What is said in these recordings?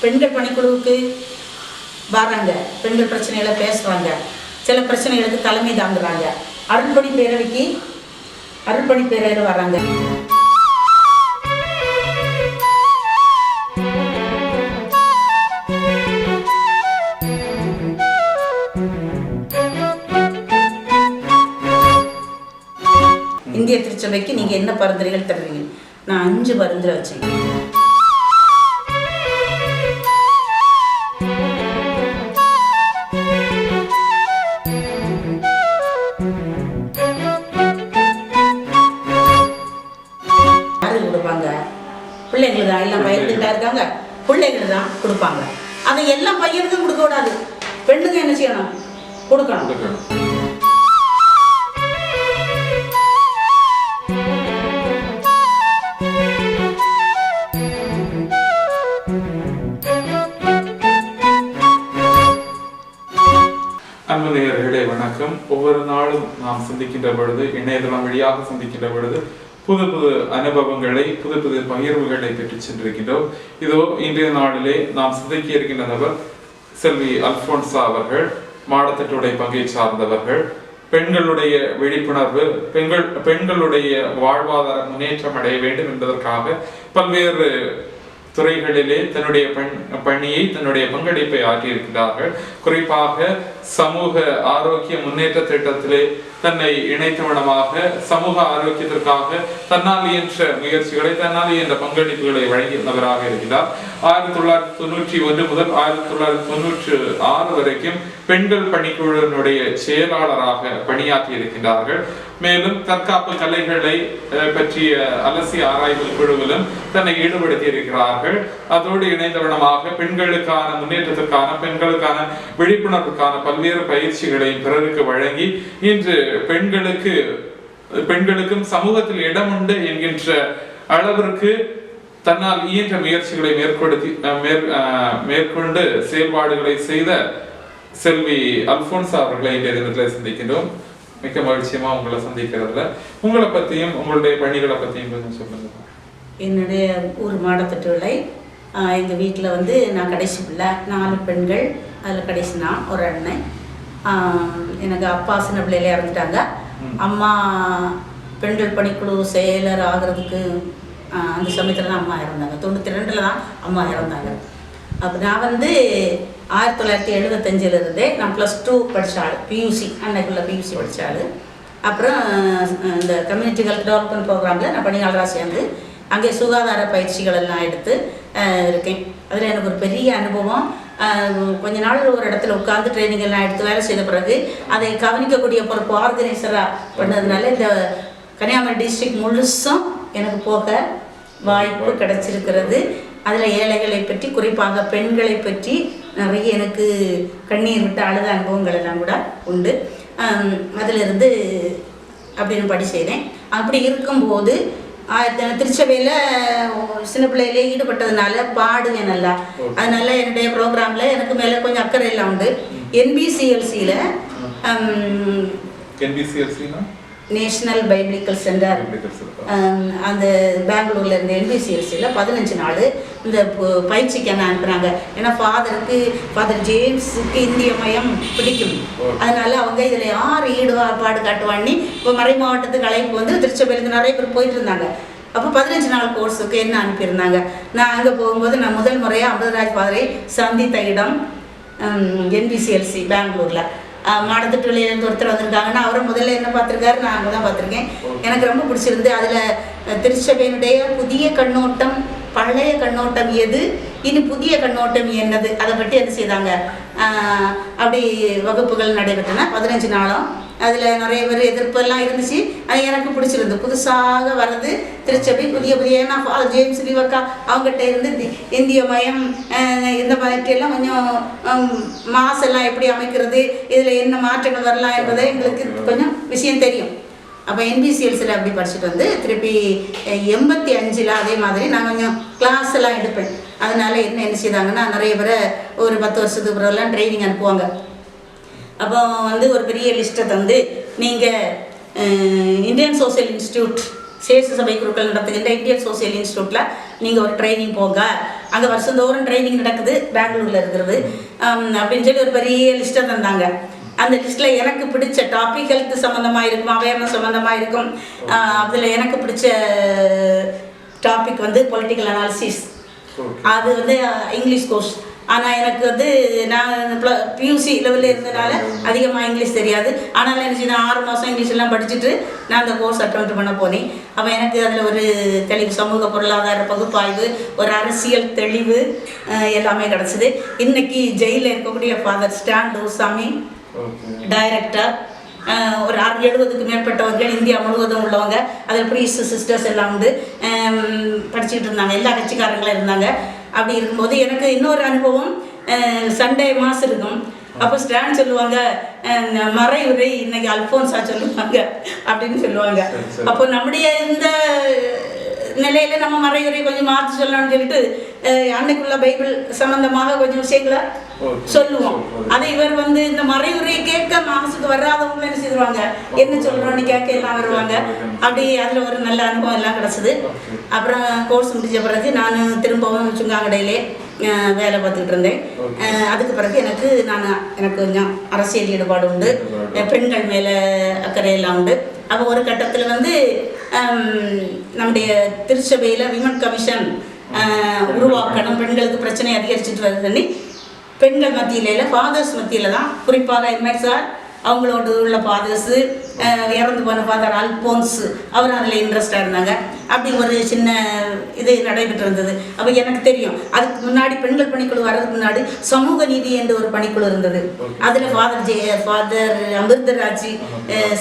பெண்கள் பணிக்குழுவுக்கு வர்றாங்க, பெண்கள் பிரச்சனைகளை பேசுகிறாங்க, சில பிரச்சனைகளுக்கு தலைமை தாங்குறாங்க. அருள்பணி பேரவைக்கு அருள்பணி பேரவையில் வர்றாங்க. இந்திய திருச்சபைக்கு நீங்கள் என்ன பரிந்துரைகள் தருவீங்க? நான் 5 பரிந்துரை வச்சேன். யாரு கொடுப்பாங்க? பிள்ளைங்களுக்கு தான். எல்லாம் பையன்கிட்ட இருக்காங்க, பிள்ளைங்களுக்கு தான் கொடுப்பாங்க. அதை எல்லாம் பையனுக்கும் கொடுக்க கூடாது, பெண்ணுங்க என்ன செய்யணும்? கொடுக்கணும். அன்பு நேயர்களே வணக்கம். ஒவ்வொரு நாளும் நாம் சந்திக்கின்ற பொழுது, இணையதளம் வழியாக சந்திக்கின்ற பொழுது புது புது அனுபவங்களை, புது புது பகிர்வுகளை பெற்று சென்றிருக்கின்றோம். இதோ இன்றைய நாளிலே நாம் சந்திக்க இருக்கின்ற நபர் செல்வி அல்போன்சா அவர்கள். மாடத்தட்டுடைய பங்கை சார்ந்தவர்கள். பெண்களுடைய விழிப்புணர்வு, பெண்களுடைய வாழ்வாதார முன்னேற்றம் அடைய வேண்டும் என்பதற்காக பல்வேறு துறைகளிலே தன்னுடைய பணியை, தன்னுடைய பங்களிப்பை ஆற்றியிருக்கிறார்கள். குறிப்பாக சமூக ஆரோக்கிய முன்னேற்ற திட்டத்திலே தன்னை இணைத்த விடமாக சமூக ஆரோக்கியத்திற்காக தன்னால் இயன்ற முயற்சிகளை, தன்னால் இயன்ற பங்களிப்புகளை வழங்கியவராக இருக்கிறார். 1991 முதல் 1996 வரைக்கும் பெண்கள் பணிக்குழுவினுடைய செயலாளராக பணியாற்றி இருக்கின்றார்கள். மேலும் தற்காப்பு கலைகளை பற்றிய அலசி ஆராய்வு குழுவிலும் தன்னை ஈடுபடுத்தி இருக்கிறார்கள். அதோடு இணைந்தவனமாக பெண்களுக்கான முன்னேற்றத்திற்கான, பெண்களுக்கான விழிப்புணர்வுக்கான பல்வேறு பயிற்சிகளையும் பிறருக்கு வழங்கி இன்று பெண்களுக்கும் சமூகத்தில் இடம் உண்டு என்கின்ற அளவிற்கு தன்னால் இயன்ற முயற்சிகளை மேற்கொண்டு செயல்பாடுகளை செய்த செல்வி அல்போன்சா அவர்களை இன்றைய தினத்தில் சந்திக்கின்றோம். மிக்க மகிழ்ச்சியமா உங்களை சந்திக்கிறதுல. உங்களை பத்தியும் உங்களுடைய பணிகளை பத்தியும் கொஞ்சம் சொல்லுங்க. என்னுடைய ஊர் மாடத்தட்டுவிலை. எங்கள் வீட்டில் வந்து நான் கடைசி பிள்ளை, 4 பெண்கள், அதில் கடைசி நான், ஒரு அண்ணன். எனக்கு அப்பா சின்ன பிள்ளையில இறந்துட்டாங்க. அம்மா பெண்கள் பணிக்குழு செயலர் ஆகிறதுக்கு அந்த சமயத்தில் தான் அம்மா இறந்தாங்க. 92 தான் அம்மா இறந்தாங்க. அப்போ நான் வந்து 1975 இருந்தே நான் +2 படித்தாள், பியூசி, அன்னைக்குள்ள பியூசி படித்தாள். அப்புறம் இந்த கம்யூனிட்டி ஹெல்த் டெவலப்மெண்ட் ப்ரோக்ராமில் நான் பணியாளராக சேர்ந்து அங்கே சுகாதார பயிற்சிகள் எல்லாம் எடுத்து இருக்கேன். அதில் எனக்கு ஒரு பெரிய அனுபவம். கொஞ்ச நாள் ஒரு இடத்துல உட்காந்து ட்ரைனிங் எல்லாம் எடுத்து வேலை செய்த பிறகு அதை கவனிக்கக்கூடிய பொறுப்பு ஆர்கனைசராக பண்ணதுனால இந்த கன்னியாகுமரி டிஸ்ட்ரிக்ட் முழுசும் எனக்கு போக வாய்ப்பு கிடைச்சிருக்கிறது. அதில் ஏழைகளை பற்றி, குறிப்பாக பெண்களை பற்றி நிறைய எனக்கு கண்ணீர் விட்டு அழுத அனுபவங்கள் எல்லாம் கூட உண்டு. அதிலிருந்து அப்படின்னு படி செய்தேன். அப்படி இருக்கும்போது திருச்சபையில் சின்ன பிள்ளையிலே ஈடுபட்டதுனால பாடுவேன் நல்லா. அதனால என்னுடைய ப்ரோக்ராமில் எனக்கு மேலே கொஞ்சம் அக்கறை எல்லாம் உண்டு. NBCLCயில் நேஷ்னல் பைபிளிக்கல் சென்டர், அந்த பெங்களூரில் இருந்த NBCLCயில் 15 நாள் இந்த பயிற்சிக்கு என்ன அனுப்புகிறாங்க. ஏன்னா ஃபாதர் ஜேம்ஸுக்கு இந்திய மயம் பிடிக்கும். அதனால அவங்க இதில் யார் ஈடுபாடு காட்டுவான்னு இப்போ மறை மாவட்டத்துக்கு அழைப்பு வந்து திருச்சபையிலேருந்து நிறைய பேர் போயிட்டு இருந்தாங்க. அப்போ 15 நாள் கோர்ஸுக்கு என்ன அனுப்பியிருந்தாங்க. நான் அங்கே போகும்போது நான் முதல் முறையாக அமிர்தராஜ் ஃபாதரை சந்தித்த இடம் NBCLC பெங்களூரில். மாடத்தட்டுவிலையிலேருந்து ஒருத்தர் வந்திருக்காங்கன்னா அவரை முதல்ல என்ன பார்த்துருக்காரு, நான் அங்கே தான் பார்த்துருக்கேன். எனக்கு ரொம்ப பிடிச்சிருந்து. அதில் திருச்சபையினுடைய புதிய கண்ணோட்டம், பழைய கண்ணோட்டம் எது, இனி புதிய கண்ணோட்டம் என்னது, அதை பற்றி என்ன செய்தாங்க. அப்படி வகுப்புகள் நடைபெற்றன 15 நாளும். அதில் நிறைய பேர் எதிர்ப்பெல்லாம் இருந்துச்சு. அது எனக்கு பிடிச்சிருந்து. புதுசாக வர்றது திருச்சபை, புதிய ஏன்னா ஜேம்ஸ் லிவக்கா அவங்ககிட்ட இருந்து இந்திய மயம் இந்த மாதிரியெல்லாம் கொஞ்சம் மாசெல்லாம் எப்படி அமைக்கிறது, இதில் என்ன மாற்றங்கள் வரலாம் என்பதை எங்களுக்கு கொஞ்சம் விஷயம் தெரியும். அப்போ NBCLCயில் அப்படி படிச்சுட்டு வந்து திருப்பி 85 அதே மாதிரி நான் கொஞ்சம் கிளாஸ் எல்லாம் எடுப்பேன். அதனால என்ன செய்தாங்கன்னா நிறைய பேரை ஒரு 10 வருஷத்துக்கு பிறகுலாம் ட்ரைனிங் அனுப்புவாங்க. அப்போ வந்து ஒரு பெரிய லிஸ்ட்டை தந்து நீங்கள் இந்தியன் சோசியல் இன்ஸ்டியூட் சேஷ சபை குருக்கள் நடத்துகின்ற இந்தியன் சோசியல் இன்ஸ்டியூட்டில் நீங்கள் ஒரு ட்ரைனிங் போங்க, அங்கே வருஷந்தோறும் ட்ரைனிங் நடக்குது, பெங்களூரில் இருக்கிறது அப்படின்னு சொல்லி ஒரு பெரிய லிஸ்ட்டை தந்தாங்க. அந்த லிஸ்ட்டில் எனக்கு பிடிச்ச டாபிக் ஹெல்த் சம்மந்தமாக இருக்கும், அவேர்னஸ் சம்மந்தமாக இருக்கும். அதில் எனக்கு பிடிச்ச டாபிக் வந்து பொலிட்டிக்கல் அனாலிசிஸ். அது வந்து இங்கிலீஷ் கோர்ஸ். ஆனால் எனக்கு வந்து நான் பியூசி லெவலில் இருந்தனால அதிகமாக இங்கிலீஷ் தெரியாது. ஆனாலும் என்ன செய்ய 6 மாதம் இங்கிலீஷ் எல்லாம் படிச்சுட்டு நான் அந்த கோர்ஸ் அட்டெம்ப்ட் பண்ண போனேன். அப்போ எனக்கு அதில் ஒரு தெளிவு, சமூக பொருளாதார பகுப்பாய்வு, ஒரு அரசியல் தெளிவு எல்லாமே கிடச்சிது. இன்னைக்கு ஜெயிலில் இருக்கக்கூடிய ஃபாதர் ஸ்டான் டோசாமி டைரக்டர், ஒரு 70க்கு மேற்பட்டவர்கள் இந்தியா முழுவதும் உள்ளவங்க, அதில் ப்ரீஸ்ட் சிஸ்டர்ஸ் எல்லாம் வந்து படிச்சுக்கிட்டு இருந்தாங்க, எல்லா கட்சிக்காரங்களும் இருந்தாங்க. அப்படி இருக்கும்போது எனக்கு இன்னொரு அனுபவம், சண்டே மாஸ் இருக்கும். அப்போ ஸ்டாண்ட் சொல்லுவாங்க, மறையுரை இன்னைக்கு அல்ஃபோன்ஸா சொல்லுவாங்க அப்படின்னு சொல்லுவாங்க. அப்போ நம்முடைய இந்த நிலையில நம்ம மறையுரை கொஞ்சம் மாற்றி சொல்லணும்னு சொல்லிட்டு அன்னைக்குள்ள பைபிள் சம்பந்தமாக கொஞ்சம் விஷயங்களை சொல்லுவோம். அதை இவர் வந்து இந்த மறையுரையை கேட்க மாசுக்கு வராதவங்க என்ன செய்வாங்க, என்ன சொல்றோம்னு கேட்க எல்லாம் வருவாங்க. அப்படி அதில் ஒரு நல்ல அனுபவம் எல்லாம் கிடச்சிது. அப்புறம் கோர்ஸ் முடிஞ்ச பிறகு நான் திரும்பவும் சுங்காங்கடையிலே வேலை பார்த்துக்கிட்டு இருந்தேன். அதுக்கு பிறகு எனக்கு கொஞ்சம் அரசியல் ஈடுபாடு உண்டு, பெண்கள் மேலே அக்கறையெல்லாம் உண்டு. அப்போ ஒரு கட்டத்தில் வந்து நம்முடைய திருச்சபையில் விமன் கமிஷன் உருவாக்கணும், பெண்களுக்கு பிரச்சனை அதிகரிச்சுட்டு வருதுன்னு பெண்கள் மத்தியில ஃபாதர்ஸ் மத்தியில் தான், குறிப்பாக எம்எஸ்ஆர் அவங்களோட உள்ள ஃபாதர்ஸு, இறந்து போன ஃபாதர் அல்போன்ஸ் அவர் அதில் இன்ட்ரெஸ்டாக இருந்தாங்க. அப்படி ஒரு சின்ன இது நடைபெற்று இருந்தது. அப்போ எனக்கு தெரியும், அதுக்கு முன்னாடி பெண்கள் பணிக்குழு வர்றதுக்கு முன்னாடி சமூக நீதி என்ற ஒரு பணிக்குழு இருந்தது. அதில் ஃபாதர் அமிர்தராஜி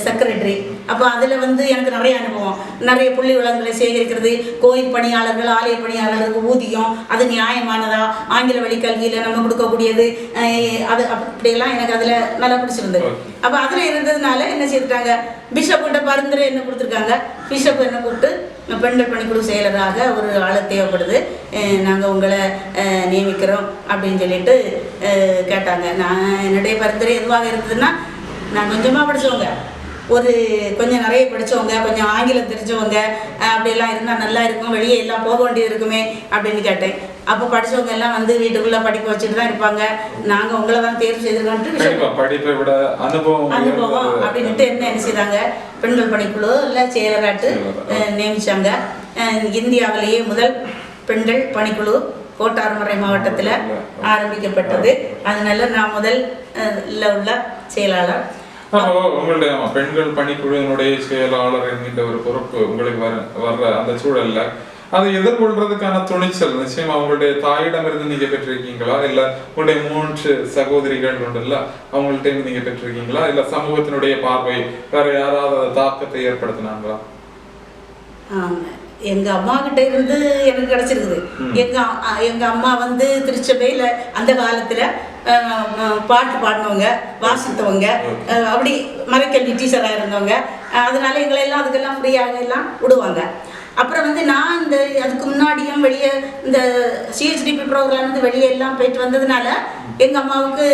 செக்ரட்டரி. அப்போ அதில் வந்து எனக்கு நிறைய அனுபவம், நிறைய புள்ளி விவரங்களை சேகரிக்கிறது, கோயில் பணியாளர்கள், ஆலய பணியாளர்களுக்கு ஊதியம் அது நியாயமானதா, ஆங்கில வழி கல்வியில் நம்ம கொடுக்கக்கூடியது, அது அப்படியெல்லாம் எனக்கு அதில் நல்லா பிடிச்சிருந்தது. அப்போ அதில் இருந்ததுனால என்ன செய்துட்டாங்க, பிஷப் கிட்ட பரிந்துரை என்ன கொடுத்துருக்காங்க, பிஷப் என்ன கூப்பிட்டு பெண்கள் பணிக்குழு செயலராக ஒரு ஆளை தேவைப்படுது, நாங்கள் உங்களை நியமிக்கிறோம் அப்படின்னு சொல்லிட்டு கேட்டாங்க. நான் என்னுடைய பரிந்துரை எதுவாக இருந்ததுன்னா, நான் கொஞ்சமாக படித்தவங்க, கொஞ்சம் நிறைய படித்தவங்க, கொஞ்சம் ஆங்கிலம் தெரிஞ்சவங்க அப்படியெல்லாம் இருந்தால் நல்லா இருக்கும், வெளியே எல்லாம் போக வேண்டியது இருக்குமே அப்படின்னு கேட்டேன். அப்போ படித்தவங்க எல்லாம் வந்து வீட்டுக்குள்ளே படிக்க வச்சுட்டு தான் இருப்பாங்க, நாங்கள் உங்களை தான் தேர்வு செய்திருக்கோன்ட்டு படிப்பை விட அனுபவம் அப்படின்ட்டு என்ன செய்தாங்க, பெண்கள் பணிக்குழு இல்லை செயலராட்டு நியமித்தாங்க. இந்தியாவிலேயே முதல் பெண்கள் பணிக்குழு கோட்டார்மறை மாவட்டத்தில் ஆரம்பிக்கப்பட்டது. அதனால நான் முதல் உள்ள செயலாளர். அப்போ உங்களுடைய பெண்கள் பணிக்குழுவினுடைய செயலாளர் என்கின்ற ஒரு பொறுப்பு உங்களுக்கு வர்ற அந்த சூழல்ல அதை எதிர்கொள்றதுக்கான துணிச்சல் நிச்சயமா உங்களுடைய தாயிடமிருந்து நீங்க பெற்றிருக்கீங்களா, இல்ல உங்களுடைய 3 சகோதரிகள் உண்டுல்ல அவங்கள்ட்ட இருந்து நீங்க பெற்றிருக்கீங்களா, இல்ல சமூகத்தினுடைய பார்வை வேற யாராவது தாக்கத்தை ஏற்படுத்தினாங்களா? எங்கள் அம்மா கிட்ட இருந்து எனக்கு கிடச்சிருக்குது. எங்கள் அம்மா வந்து திருச்சபையில் அந்த காலத்தில் பாட்டு பாடினவங்க, வாசித்தவங்க, அப்படி மறைக்கல்வி டீச்சராக இருந்தவங்க. அதனால எங்களை எல்லாம் அதுக்கெல்லாம் ஃப்ரீயாக எல்லாம் விடுவாங்க. அப்புறம் வந்து நான் அதுக்கு முன்னாடியும் வெளியே இந்த சிஹெச்டிபி ப்ரோக்ராம் வந்து வெளியே எல்லாம் போயிட்டு வந்ததுனால எங்கள் அம்மாவுக்கு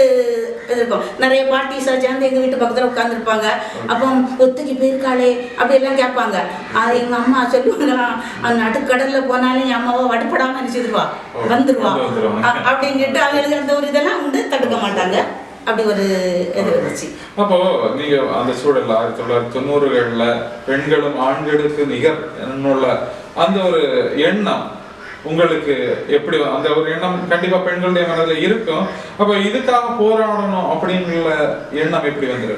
இது இருக்கும். நிறைய பார்ட்டிஸாக சேர்ந்து எங்கள் வீட்டு பக்கத்தில் உட்காந்துருப்பாங்க. அப்போ ஒத்துக்கி போயிருக்காளே அப்படியெல்லாம் கேட்பாங்க. அது எங்கள் அம்மா சொல்லுவாங்களாம், நடுக்கடலில் போனாலும் என் அம்மாவை வடுப்படாமல் நினச்சிடுவா, வந்துடுவா அப்படின்னு சொல்லிட்டு அவங்களுக்கு அந்த ஒரு இதெல்லாம் வந்து தடுக்க மாட்டாங்க. அப்படி ஒரு இது இருந்துச்சு. அப்போ நீங்க அந்த சூழல்ல 1990களில் பெண்களும் ஆண்களுக்கு நிகர் என்னுள்ள அந்த ஒரு எண்ணம் உங்களுக்கு எப்படி, அந்த ஒரு எண்ணம் கண்டிப்பா பெண்களுடைய மனதில் இருக்கும். அப்ப இதுக்காக போராடணும் அப்படின்ற எண்ணம் எப்படி வந்துரு?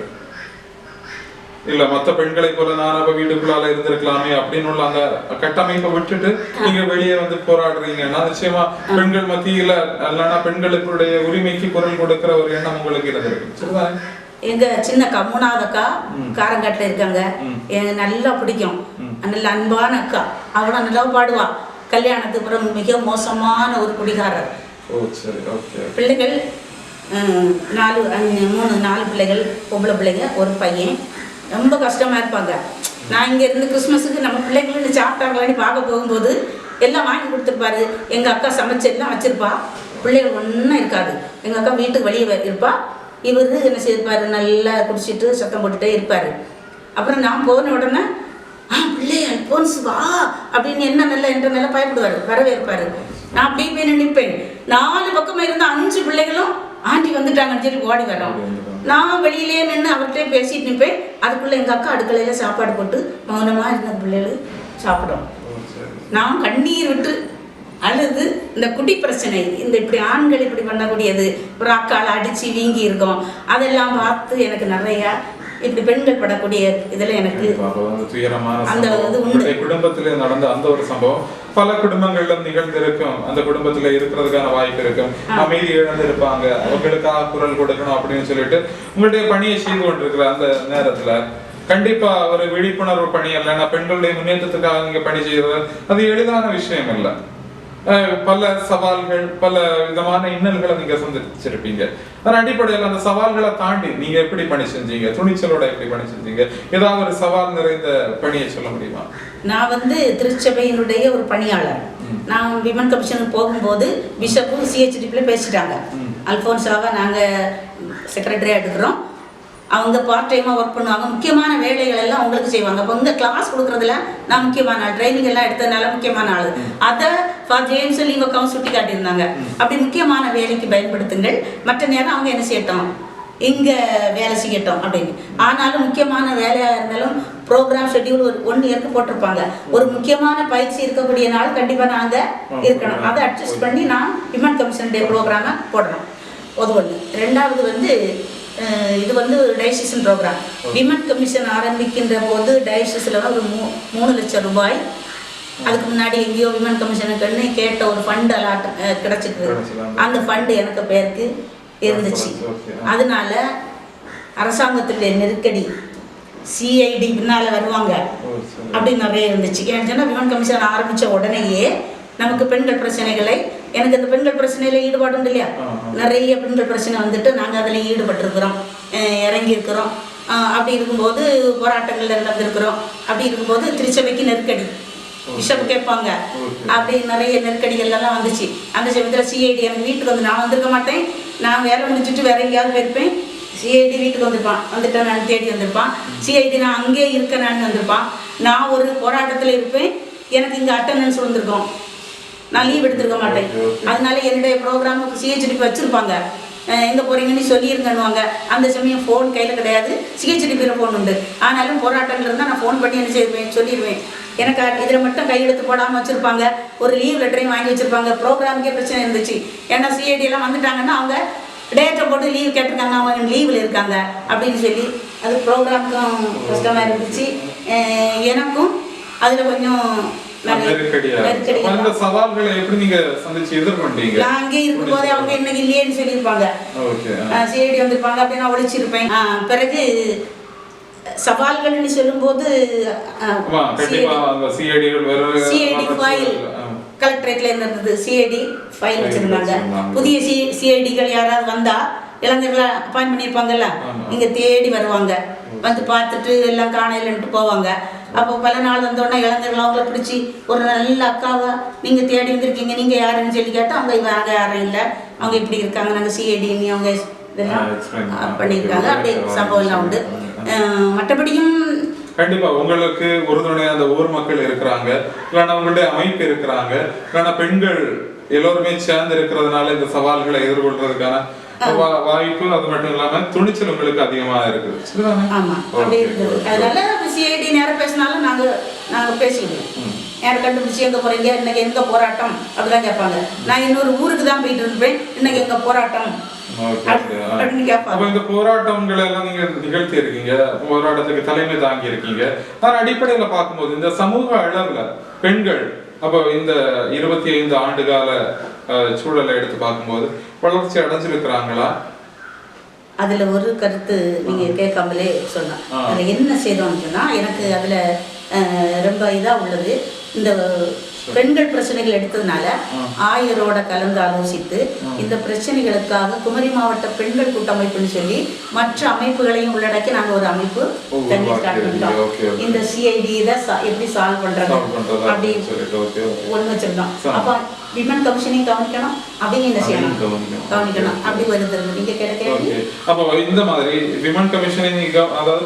இல்ல மத்த பெண்களை போல நான் அப்ப வீட்டுக்குள்ளால இருந்திருக்கலாமே அப்படின்னு உள்ள அந்த கட்டமைப்பை விட்டுட்டு நீங்க வெளியே வந்து போராடுறீங்கன்னா நிச்சயமா பெண்கள் மத்தியில இல்லைன்னா பெண்களுடைய உரிமைக்கு குரல் கொடுக்கிற ஒரு எண்ணம் உங்களுக்கு இருந்திருக்கு. சரிதானே? எங்க சின்ன கம்முனாத அக்கா காரங்காட்டில் இருக்காங்க, எனக்கு நல்லா பிடிக்கும், நல்ல அன்பான அக்கா, அவளும் நல்லா பாடுவா. கல்யாணத்துக்கு அப்புறம் மிக மோசமான ஒரு குடிகாரர். பிள்ளைகள் 4 பிள்ளைகள், பொம்பளை பிள்ளைங்க, ஒரு பையன். ரொம்ப கஷ்டமாக இருப்பாங்க. நான் இங்கே இருந்து கிறிஸ்மஸுக்கு நம்ம பிள்ளைங்களுக்கு சாப்பிட்டாங்களான்னு பார்க்க போகும்போது எல்லாம் வாங்கி கொடுத்துருப்பாரு. எங்கள் அக்கா சமைச்சு எல்லாம் வச்சுருப்பா, பிள்ளைகள் ஒன்றும் இருக்காது. எங்கள் அக்கா வீட்டுக்கு வெளியே இருப்பா, இவர் என்ன செய்திருப்பார், நல்லா குடிச்சிட்டு சத்தம் போட்டுகிட்டே இருப்பார். அப்புறம் நான் போன உடனே பிள்ளை அல்போன்ஸ் வா அப்படின்னு என்ன நல்லா பயப்படுவார், வரவேற்பார். நான் அப்படியே போய் நிற்பேன். 4 பக்கமாக இருந்த 5 பிள்ளைகளும் ஆண்டி வந்துட்டாங்கன்னு சொல்லி ஓடி வரோம். நான் வெளியிலே நின்று அவர்கிட்ட பேசிட்டு நிற்பேன். அதுக்குள்ளே எங்கள் அக்கா அடுக்கலையில் சாப்பாடு போட்டு மௌனமாக இருந்த பிள்ளைகள் சாப்பிடும். நான் கண்ணீர் விட்டு அழுது இந்த குடி பிரச்சனை, இந்த இப்படி ஆண்கள் இப்படி பண்ணக்கூடியது, ஒரு அக்கால் அடித்து வீங்கி இருக்கோம், அதெல்லாம் பார்த்து எனக்கு நிறையா இப்படி பெண்கள் படக்கூடிய இதுல எனக்கு அந்த குடும்பத்திலே நடந்த அந்த ஒரு சம்பவம் பல குடும்பங்கள்ல நிகழ்ந்திருக்கும். அந்த குடும்பத்துல இருக்கிறதுக்கான வாய்ப்பு இருக்கும். அமைதி இழந்திருப்பாங்க. அவங்களுக்காக குரல் கொடுக்கணும் அப்படின்னு சொல்லிட்டு உங்களுடைய பணியை செய்து கொண்டிருக்கிற அந்த நேரத்துல கண்டிப்பா ஒரு விழிப்புணர்வு பணி இல்லைன்னா பெண்களுடைய முன்னேற்றத்துக்காக நீங்க பணி செய்யறது அது எளிதான விஷயம் இல்லை. பல சவால்கள், பல விதமான இன்னல்களை நீங்க சந்திச்சிருப்பீங்க. அதன் அடிப்படையில் அந்த சவால்களை தாண்டி நீங்க எப்படி பணி செஞ்சீங்க, துணிச்சலோட எப்படி பணி செஞ்சீங்க, ஏதாவது ஒரு சவால் நிறைந்த பணியை சொல்ல முடியுமா? நான் திருச்சபையினுடைய ஒரு பணியாளர். நான் விமன் கமிஷனுக்கு போகும்போது பிஷப்பும் சிஹெச்டிபில பேசிட்டாங்க, அல்போன்சாவை நாங்க செக்ரட்டரியா எடுக்கிறோம், அவங்க பார்ட் டைமாக ஒர்க் பண்ணுவாங்க, முக்கியமான வேலைகள் எல்லாம் அவங்களுக்கு செய்வாங்க. அப்போ இந்த கிளாஸ் கொடுக்குறதுல நான் முக்கியமான ஆள், ட்ரைனிங் எல்லாம் எடுத்ததுனால முக்கியமான ஆள். அதை ஜேம்ஸ் லீவக்காவும் சுட்டி காட்டியிருந்தாங்க. அப்படி முக்கியமான வேலைக்கு பயன்படுத்துங்கள், மற்ற நேரம் அவங்க என்ன செய்யட்டும், இங்கே வேலை செய்யட்டும் அப்படின்னு. ஆனாலும் முக்கியமான வேலையாக இருந்தாலும் ப்ரோக்ராம் ஷெட்யூல் ஒரு 1 இயருக்கு போட்டிருப்பாங்க. ஒரு முக்கியமான பயிற்சி இருக்கக்கூடிய நாள் கண்டிப்பாக நாங்கள் இருக்கணும். அதை அட்ஜஸ்ட் பண்ணி நான் விமன் கமிஷனுடைய ப்ரோக்ராமை போடணும். அது ஒன்று. 2வது இது டயசிஷன் ப்ரோக்ராம். விமன் கமிஷன் ஆரம்பிக்கின்ற போது டயசிஸில் ஒரு 3 லட்சம் ரூபாய், அதுக்கு முன்னாடி எங்கேயோ விமன் கமிஷனுக்குன்னு கேட்ட ஒரு ஃபண்ட் அலாட் கிடச்சிட்டு, அந்த ஃபண்டு எனக்கு பேருக்கு இருந்துச்சு. அதனால அரசாங்கத்துடைய நெருக்கடி, சிஐடி பின்னால் வருவாங்க அப்படின்னு நிறைய இருந்துச்சு. ஏன்னு சொன்னால் விமன் கமிஷன் ஆரம்பித்த உடனேயே நமக்கு பெண்கள் பிரச்சனைகளை, எனக்கு அந்த பெண்கள் பிரச்சனையில் ஈடுபாடு உண்டு இல்லையா, நிறைய பெண்கள் பிரச்சனை நாங்கள் அதில் ஈடுபட்டிருக்கிறோம், இறங்கியிருக்கிறோம். அப்படி இருக்கும்போது போராட்டங்களில் நடந்திருக்கிறோம். அப்படி இருக்கும்போது திருச்சபைக்கு நெருக்கடி, பிஷப் கேட்பாங்க, அப்படி நிறைய நெருக்கடிகள்லாம் வந்துச்சு. அந்த சமயத்தில் சிஐடி எனக்கு வீட்டுக்கு நான் வந்திருக்க மாட்டேன், நான் வேலை முடிச்சுட்டு வேற எங்கேயாவது போயிருப்பேன், சிஐடி வீட்டுக்கு வந்துட்டேன் நான் தேடி வந்திருப்பான். சிஐடி நான் அங்கேயே இருக்க நான் வந்திருப்பான். நான் ஒரு போராட்டத்தில் இருப்பேன், எனக்கு இங்கே அட்டண்டன்ஸ் வந்திருக்கோம், நான் லீவ் எடுத்துருக்க மாட்டேன். அதனால என்னுடைய ப்ரோக்ராமுக்கு சிஹெச்டி வச்சுருப்பாங்க, எங்கே போகிறீங்கன்னு சொல்லியிருங்கன்னுவாங்க. அந்த சமயம் ஃபோன் கையில் கிடையாது, சிஹெச்டிபியில் ஃபோன் உண்டு. ஆனாலும் போராட்டங்கள் இருந்தால் நான் ஃபோன் பண்ணி என்ன செய்வேன், சொல்லிடுவேன். எனக்கு இதில் மட்டும் கையெழுத்து போடாமல் வச்சுருப்பாங்க, ஒரு லீவ் லெட்டரையும் வாங்கி வச்சுருப்பாங்க. ப்ரோக்ராமுக்கே பிரச்சனை இருந்துச்சு. ஏன்னா சிஐடியெல்லாம் வந்துட்டாங்கன்னா அவங்க டேட்டை போட்டு லீவ் கேட்டிருக்காங்க, அவங்க லீவில் இருக்காங்க அப்படின்னு சொல்லி அது ப்ரோக்ராமுக்கும் கஷ்டமாக இருந்துச்சு. எனக்கும் அதில் கொஞ்சம் சவால்களை எப்படி நீங்க சந்திச்சு எதிர்கொண்டீங்க? நான் அங்கே இருக்கும்போதே அவங்க இன்னைக்கு இல்லையேன்னு சொல்லியிருப்பாங்க, சிஐடி வந்திருப்பாங்க அப்படின்னு நான் ஒழிச்சிருப்பேன். பிறகு சவால்கள்னு சொல்லும்போது சிஐடி ஃபைல் கலெக்டரேட்ல இருந்தது, சிஐடி ஃபைல் வச்சிருந்தாங்க. புதிய சிஐடிகள் யாராவது வந்தா இளைஞர்களை அப்பாயின்ட் பண்ணியிருப்பாங்கல்ல, இங்கே தேடி வருவாங்க, வந்து பார்த்துட்டு எல்லாம் காணையிலன்ட்டு போவாங்க. அப்போ பல நாள் வந்தோடனே இளைஞர்கள் அவங்கள பிடிச்சி ஒரு நல்ல அக்காவை நீங்கள் தேடி வந்திருக்கீங்க, நீங்கள் யாருன்னு சொல்லி கேட்டால் அவங்க இவங்க யாரும் இல்லை, அவங்க இப்படி இருக்காங்க, நாங்கள் சிஐடின்னு அவங்க இதெல்லாம் பண்ணியிருக்காங்க. அப்படி சம்பவம்லாம் உண்டு. மற்றபடியும் கண்டிப்பா உங்களுக்கு உறுதுணையா அந்த ஊர் மக்கள் இருக்கிறாங்க, இல்லைன்னா உங்களுடைய அமைப்பு இருக்கிறாங்க, இல்லைன்னா பெண்கள் எல்லோருமே சேர்ந்து இருக்கிறதுனால இந்த சவால்களை எதிர்கொள்றதுக்கான வாய்ப்பு, அது மட்டும் இல்லாம துணிச்சல் உங்களுக்கு அதிகமா இருக்குது. அதனால சிஐடி நேரம் பேசினாலும் நாங்க பேசிக்கிடுவோம். யாரை கண்டுபிடிச்சி எங்க போறீங்க, இன்னைக்கு எங்க போராட்டம் அப்படிதான் கேட்பாங்க. நான் இன்னொரு ஊருக்கு தான் போயிட்டு இருப்பேன், இன்னைக்கு எங்க போராட்டம். இந்த போராட்டங்களை எல்லாம் நீங்க நிகழ்த்தி இருக்கீங்க, போராட்டத்துக்கு தலைமை தாங்கி இருக்கீங்க. ஆனா அடிப்படையில பார்க்கும்போது இந்த சமூக அளவுல பெண்கள் அப்போ இந்த 25 ஆண்டு கால சூழலை எடுத்து பார்க்கும்போது வளர்ச்சி அடைஞ்சிருக்கிறாங்களா? அதுல ஒரு கருத்து நீங்க கேட்காமலே சொன்னா, அதுல என்ன செய்தோம்னு சொன்னா, எனக்கு அதுல ரொம்ப இதா உள்ளது. இந்த பெண்கள் பிரச்சனைகள் எடுத்ததுனால ஆயரோட கலந்து ஆலோசித்து இந்த பிரச்சனைகளுக்காக குமரி மாவட்ட பெண்கள் கூட்டமைப்புன்னு சொல்லி மற்ற அமைப்புகளையும் உள்ளடக்கி நாங்கள் ஒரு அமைப்பு தண்ணி ஸ்டார்ட் பண்ணிட்டோம். இந்த சிஐடி இதை எப்படி சால்வ் பண்றது அப்படி ஒன்று வச்சிருந்தோம். அப்போ விமன் கமிஷனையும் கவனிக்கணும், அப்படின்னு என்ன செய்யணும், கவனிக்கணும். அப்படி வருது நீங்க கேட்க. அப்போ இந்த மாதிரி விமன் கமிஷனை நீங்க அதாவது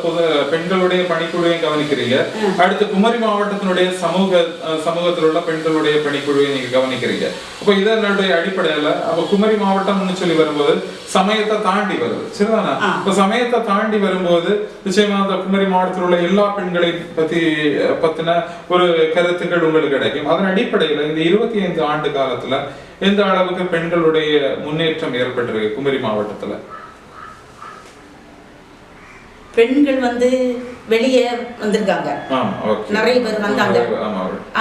பெண்களுடைய பணிக்குழுவையும் கவனிக்கிறீங்க, அடுத்து குமரி மாவட்டத்தினுடைய சமூகத்தில் உள்ள பெண்களுடைய பணிக்குழுவை நீங்க கவனிக்கிறீங்க. அப்போ இதனுடைய அடிப்படையில அப்ப குமரி மாவட்டம்னு சொல்லி வரும்போது சமயத்தை தாண்டி வருது, சரிதானா? இப்ப சமயத்தை தாண்டி வரும்போது நிச்சயமா அந்த குமரி மாவட்டத்தில் உள்ள எல்லா பெண்களையும் பத்தின ஒரு கருத்துக்கள் உங்களுக்கு கிடைக்கும். அதன் அடிப்படையில இந்த 25 ஆண்டு காலத்துல எந்த அளவுக்கு பெண்களுடைய முன்னேற்றம் ஏற்பட்டிருக்கு குமரி மாவட்டத்துல? பெண்கள் வந்து வெளியே வந்திருக்காங்க, நிறைய பேர் வந்தாங்க.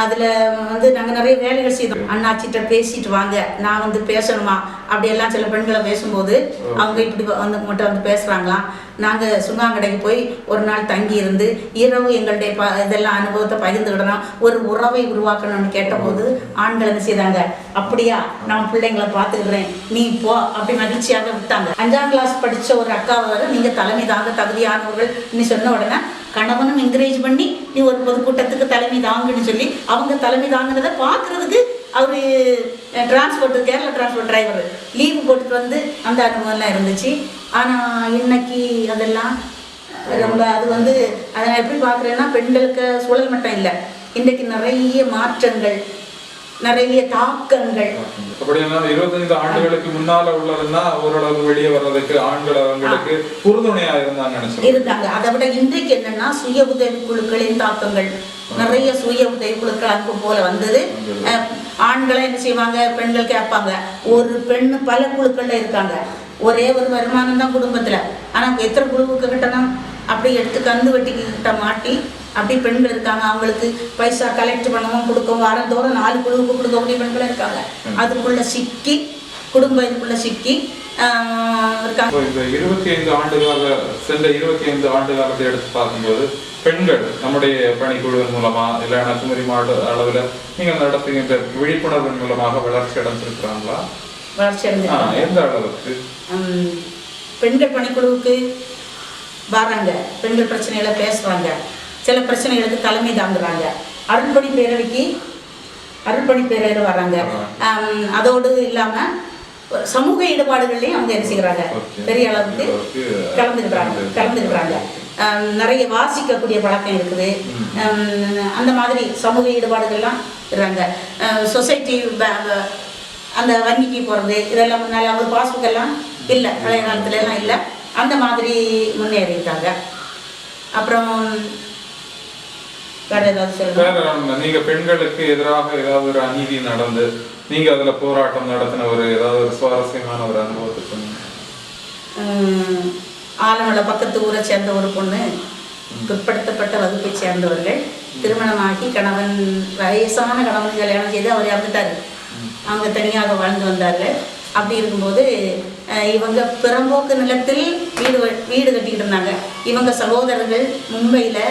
அதுல வந்து நாங்க நிறைய வேலைகள் செய்தோம். அண்ணாச்சிட்ட பேசிட்டு வாங்க, நான் வந்து பேசணுமா அப்படியெல்லாம் சில பெண்களை பேசும்போது அவங்க இப்படி வந்து மட்டும் வந்து பேசுறாங்களாம். நாங்க சுங்காங்கடைக்கு போய் ஒரு நாள் தங்கி இருந்து இரவு எங்களுடைய இதெல்லாம் அனுபவத்தை பகிர்ந்துக்கிடணும், ஒரு உறவை உருவாக்கணும்னு கேட்டபோது ஆண்கள் என்ன செய்தாங்க, அப்படியா நான் பிள்ளைங்களை பார்த்துக்கிறேன் நீ போ அப்படி மகிழ்ச்சியாக விட்டாங்க. 5ஆம் கிளாஸ் படிச்ச ஒரு அக்காவை நீங்க தலைமை தாங்க தகுதியானவர்கள் நீ சொன்ன உடனே கணவனும் என்கரேஜ் பண்ணி நீ ஒரு பொதுக்கூட்டத்துக்கு தலைமை தாங்குன்னு சொல்லி அவங்க தலைமை தாங்குறத பார்க்கறதுக்கு அவரு கேரளா டிரான்ஸ்போர்ட் டிரைவர் லீவு போட்டுட்டு வந்து அந்த அனுபவம்லாம் இருந்துச்சு. ஆனால் இன்னைக்கு அதெல்லாம் ரொம்ப அது வந்து அதை நான் எப்படி பார்க்குறேன்னா பெண்களுக்கு சூழல் மட்டும் இல்லை, இன்றைக்கு நிறைய மாற்றங்கள், நிறைய தாக்கங்கள். அப்படின்னா 25 ஆண்டுகளுக்கு முன்னால உள்ளதுன்னா ஓரளவு வெளியே வர்றதுக்கு ஆண்கள் அவங்களுக்கு உறுதுணையா இருந்தாங்க. அதை விட இன்றைக்கு என்னன்னா சுய உதவி குழுக்களின் தாக்கங்கள், நிறைய சுய உதவி குழுக்கள் அன்பு போல வந்தது. ஆண்களை என்ன செய்வாங்க, பெண்கள் கேட்பாங்க. ஒரு பெண்ணு பல குழுக்கள்ல இருக்காங்க, ஒரே ஒரு வருமானம் தான் குடும்பத்துல, ஆனா எத்தனை குழுவுக்கு கிட்டணும் அப்படி எடுத்து கந்து வெட்டிக்கு கிட்ட மாட்டி அப்படி பெண்கள் இருக்காங்க. அவங்களுக்கு பைசா கலெக்ட் பண்ணவும் கொடுக்கவும் வாரந்தோறும் 4 குழுவுக்கு கொடுக்கக்கூடிய பெண்கள் இருக்காங்க. அதுக்குள்ள சிக்கி குடும்பம் இதுக்குள்ள சிக்கி இருக்காங்க. இந்த 25 ஆண்டுகால சென்ற 25 ஆண்டு காலத்தை எடுத்து பார்க்கும்போது பெண்கள் நம்முடைய பணிக்குழுவின் மூலமா இல்லைன்னா குமரி மாவட்ட அளவில் நீங்கள் நடத்துகின்ற விழிப்புணர்வின் மூலமாக வளர்ச்சி அடைஞ்சிருக்கிறாங்களா? வளர்ச்சி அடைஞ்சு எந்த அளவுக்கு? பெண்கள் பணிக்குழுவுக்கு வர்றாங்க, பெண்கள் பிரச்சனைகளை பேசுறாங்க, சில பிரச்சனைகளுக்கு தலைமை தாங்குறாங்க. அருள்பணி பேரையில் வர்றாங்க. அதோடு இல்லாம சமூக ஈடுபாடுகள்லையும் அவங்க என்ன செய்கிறாங்க, பெரிய அளவுக்கு கலந்துக்கிறாங்க. நிறைய வாசிக்கக்கூடிய பழக்கம் இருக்குது. அந்த மாதிரி சமூக ஈடுபாடுகள்லாம் இருக்கிறாங்க. சொசைட்டி அந்த வங்கிக்கு போகிறது இதெல்லாம் முன்னால அவங்க பாஸ்புக் எல்லாம் இல்லை, பழைய காலத்துல எல்லாம் இல்லை. அந்த மாதிரி முன்னேறிட்டாங்க. அப்புறம் வேற ஏதாவது சொல்லுங்க. நீங்க பெண்களுக்கு எதிராக ஏதாவது ஒரு அநீதி நடந்து நீங்க அதுல போராட்டம் நடத்தின ஒரு ஏதாவது ஒரு சுவாரஸ்யமான ஒரு அனுபவத்தை சொன்னீங்க? ஆலமலை பக்கத்து ஊரை சேர்ந்த ஒரு பொண்ணு, பிற்படுத்தப்பட்ட வகுப்பை சேர்ந்தவர்கள், திருமணமாகி கணவன் வயசான கணவன் கல்யாணம் செய்து அவர் இறந்துட்டாரு. அவங்க தனியாக வாழ்ந்து வந்தார்கள். அப்படி இருக்கும்போது இவங்க பிறம்போக்கு நிலத்தில் வீடு கட்டிக்கிட்டு இருந்தாங்க. இவங்க சகோதரர்கள் மும்பையில்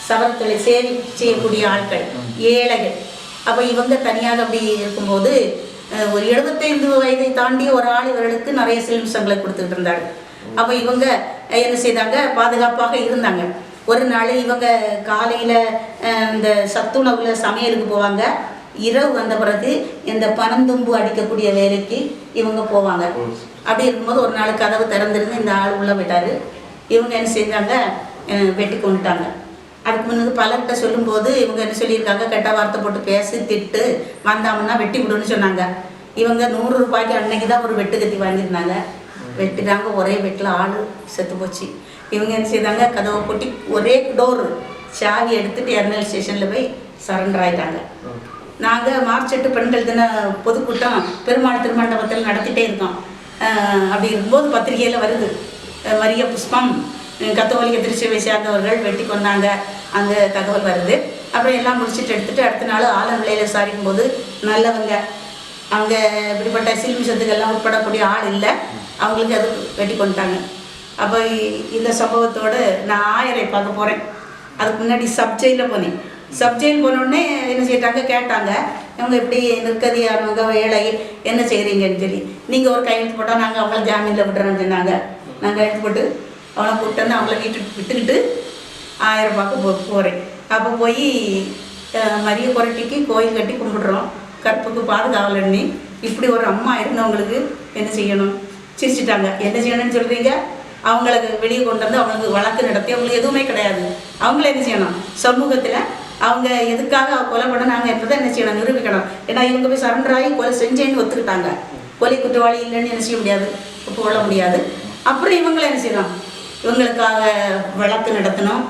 சவரத்தொழில் சேவை செய்யக்கூடிய ஆட்கள், ஏழைகள். அப்போ இவங்க தனியாக அப்படி இருக்கும்போது ஒரு 75 வயதை தாண்டிய ஒரு ஆள் இவர்களுக்கு நிறைய சிலிம்சங்களை கொடுத்துக்கிட்டு இருந்தாங்க. அப்போ இவங்க என்ன செய்தாங்க, பாதுகாப்பாக இருந்தாங்க. ஒரு நாள் இவங்க காலையில் இந்த சத்துணவில் சமையலுக்கு போவாங்க. இரவு வந்த பிறகு இந்த பனந்தும்பு அடிக்கக்கூடிய வேலைக்கு இவங்க போவாங்க. அப்படி இருக்கும்போது ஒரு நாள் கதவு திறந்துருந்து இந்த ஆள் உள்ளே போயிட்டாரு. இவங்க என்ன செஞ்சாங்க, வெட்டி கொண்டுட்டாங்க. அதுக்கு முன்னது பலர்கிட்ட சொல்லும்போது இவங்க என்ன சொல்லியிருக்காங்க, கெட்ட வார்த்தை போட்டு பேசி திட்டு வந்தாங்கன்னா வெட்டி விடுன்னு சொன்னாங்க. இவங்க 100 ரூபாய்க்கு அன்னைக்கு தான் ஒரு வெட்டு கத்தி வாங்கியிருந்தாங்க. வெட்டிட்டாங்க. ஒரே வெட்டில் ஆள் செத்து போச்சு. இவங்க என்ன செய்தாங்க, கதவை கொட்டி ஒரே டோர் சாவி எடுத்துட்டு எர்னல் ஸ்டேஷனில் போய் சரண்டர் ஆகிட்டாங்க. நாங்கள் மார்ச் 8 பெண்கள் தின பொதுக்கூட்டம் பெருமாள் திருமண்டபத்தில் நடத்திட்டே இருக்கோம். அப்படி இருக்கும்போது பத்திரிகையில் வருது, மரிய புஷ்பம் கத்தோலிக்க திருச்சபை சேர்ந்தவர்கள் வெட்டி கொண்டாங்க, அந்த தகவல் வருது. அப்புறம் எல்லாம் முடிச்சுட்டு எடுத்துகிட்டு அடுத்த நாள் ஆலநிலையில் விசாரிக்கும் போது நல்லவங்க, அவங்க இப்படிப்பட்ட சில்மிஷத்துக்கெல்லாம் உட்படக்கூடிய ஆள் இல்லை, அவங்களுக்கு அது வெட்டி கொண்டுட்டாங்க. அப்போ இந்த சம்பவத்தோடு நான் ஆயரை பார்க்க போகிறேன். அதுக்கு முன்னாடி சப்ஜெயிலில் போனேன். சப்ஜெயில் போனோடனே என்ன செய்யிட்டாங்க, கேட்டாங்க இவங்க இப்படி நிற்கதியானவங்க ஏழை என்ன செய்கிறீங்கன்னு சொல்லி. நீங்கள் ஒரு கையெழுத்து போட்டால் நாங்கள் அவங்கள ஜாமீனில் விட்டுறோன்னு சொன்னாங்க. நாங்கள் கையெழுத்து போட்டு அவனை கூப்பிட்டு வந்து அவங்கள விட்டுக்கிட்டு 1000 ரூபாய்க்கு போகிறேன். அப்போ போய் மரிய புரட்டிக்கு கோயில் கட்டி கும்பிடுறோம், கற்புக்கு பாதுகாவலன்னு. இப்படி ஒரு அம்மா இருந்தவங்களுக்கு என்ன செய்யணும்? சிரிச்சிட்டாங்க. என்ன செய்யணும்னு சொல்கிறீங்க? அவங்களுக்கு வெளியே கொண்டு வந்து அவங்களுக்கு வழக்கு நடத்தி அவங்களுக்கு எதுவுமே கிடையாது. அவங்கள என்ன செய்யணும்? சமூகத்தில் அவங்க எதுக்காக கொலை பண்ணாங்க என்பதை என்ன செய்யணும்? நிரூபிக்கணும். ஏன்னா இவங்க போய் சரண்டர் ஆகி கொலை செஞ்சேன்னு ஒத்துக்கிட்டாங்க. கொலை குற்றவாளி இல்லைன்னு என்ன செய்ய முடியாது, கொள்ள முடியாது. அப்புறம் இவங்களை என்ன செய்யணும்? இவங்களுக்காக வழக்கு நடத்தணும்.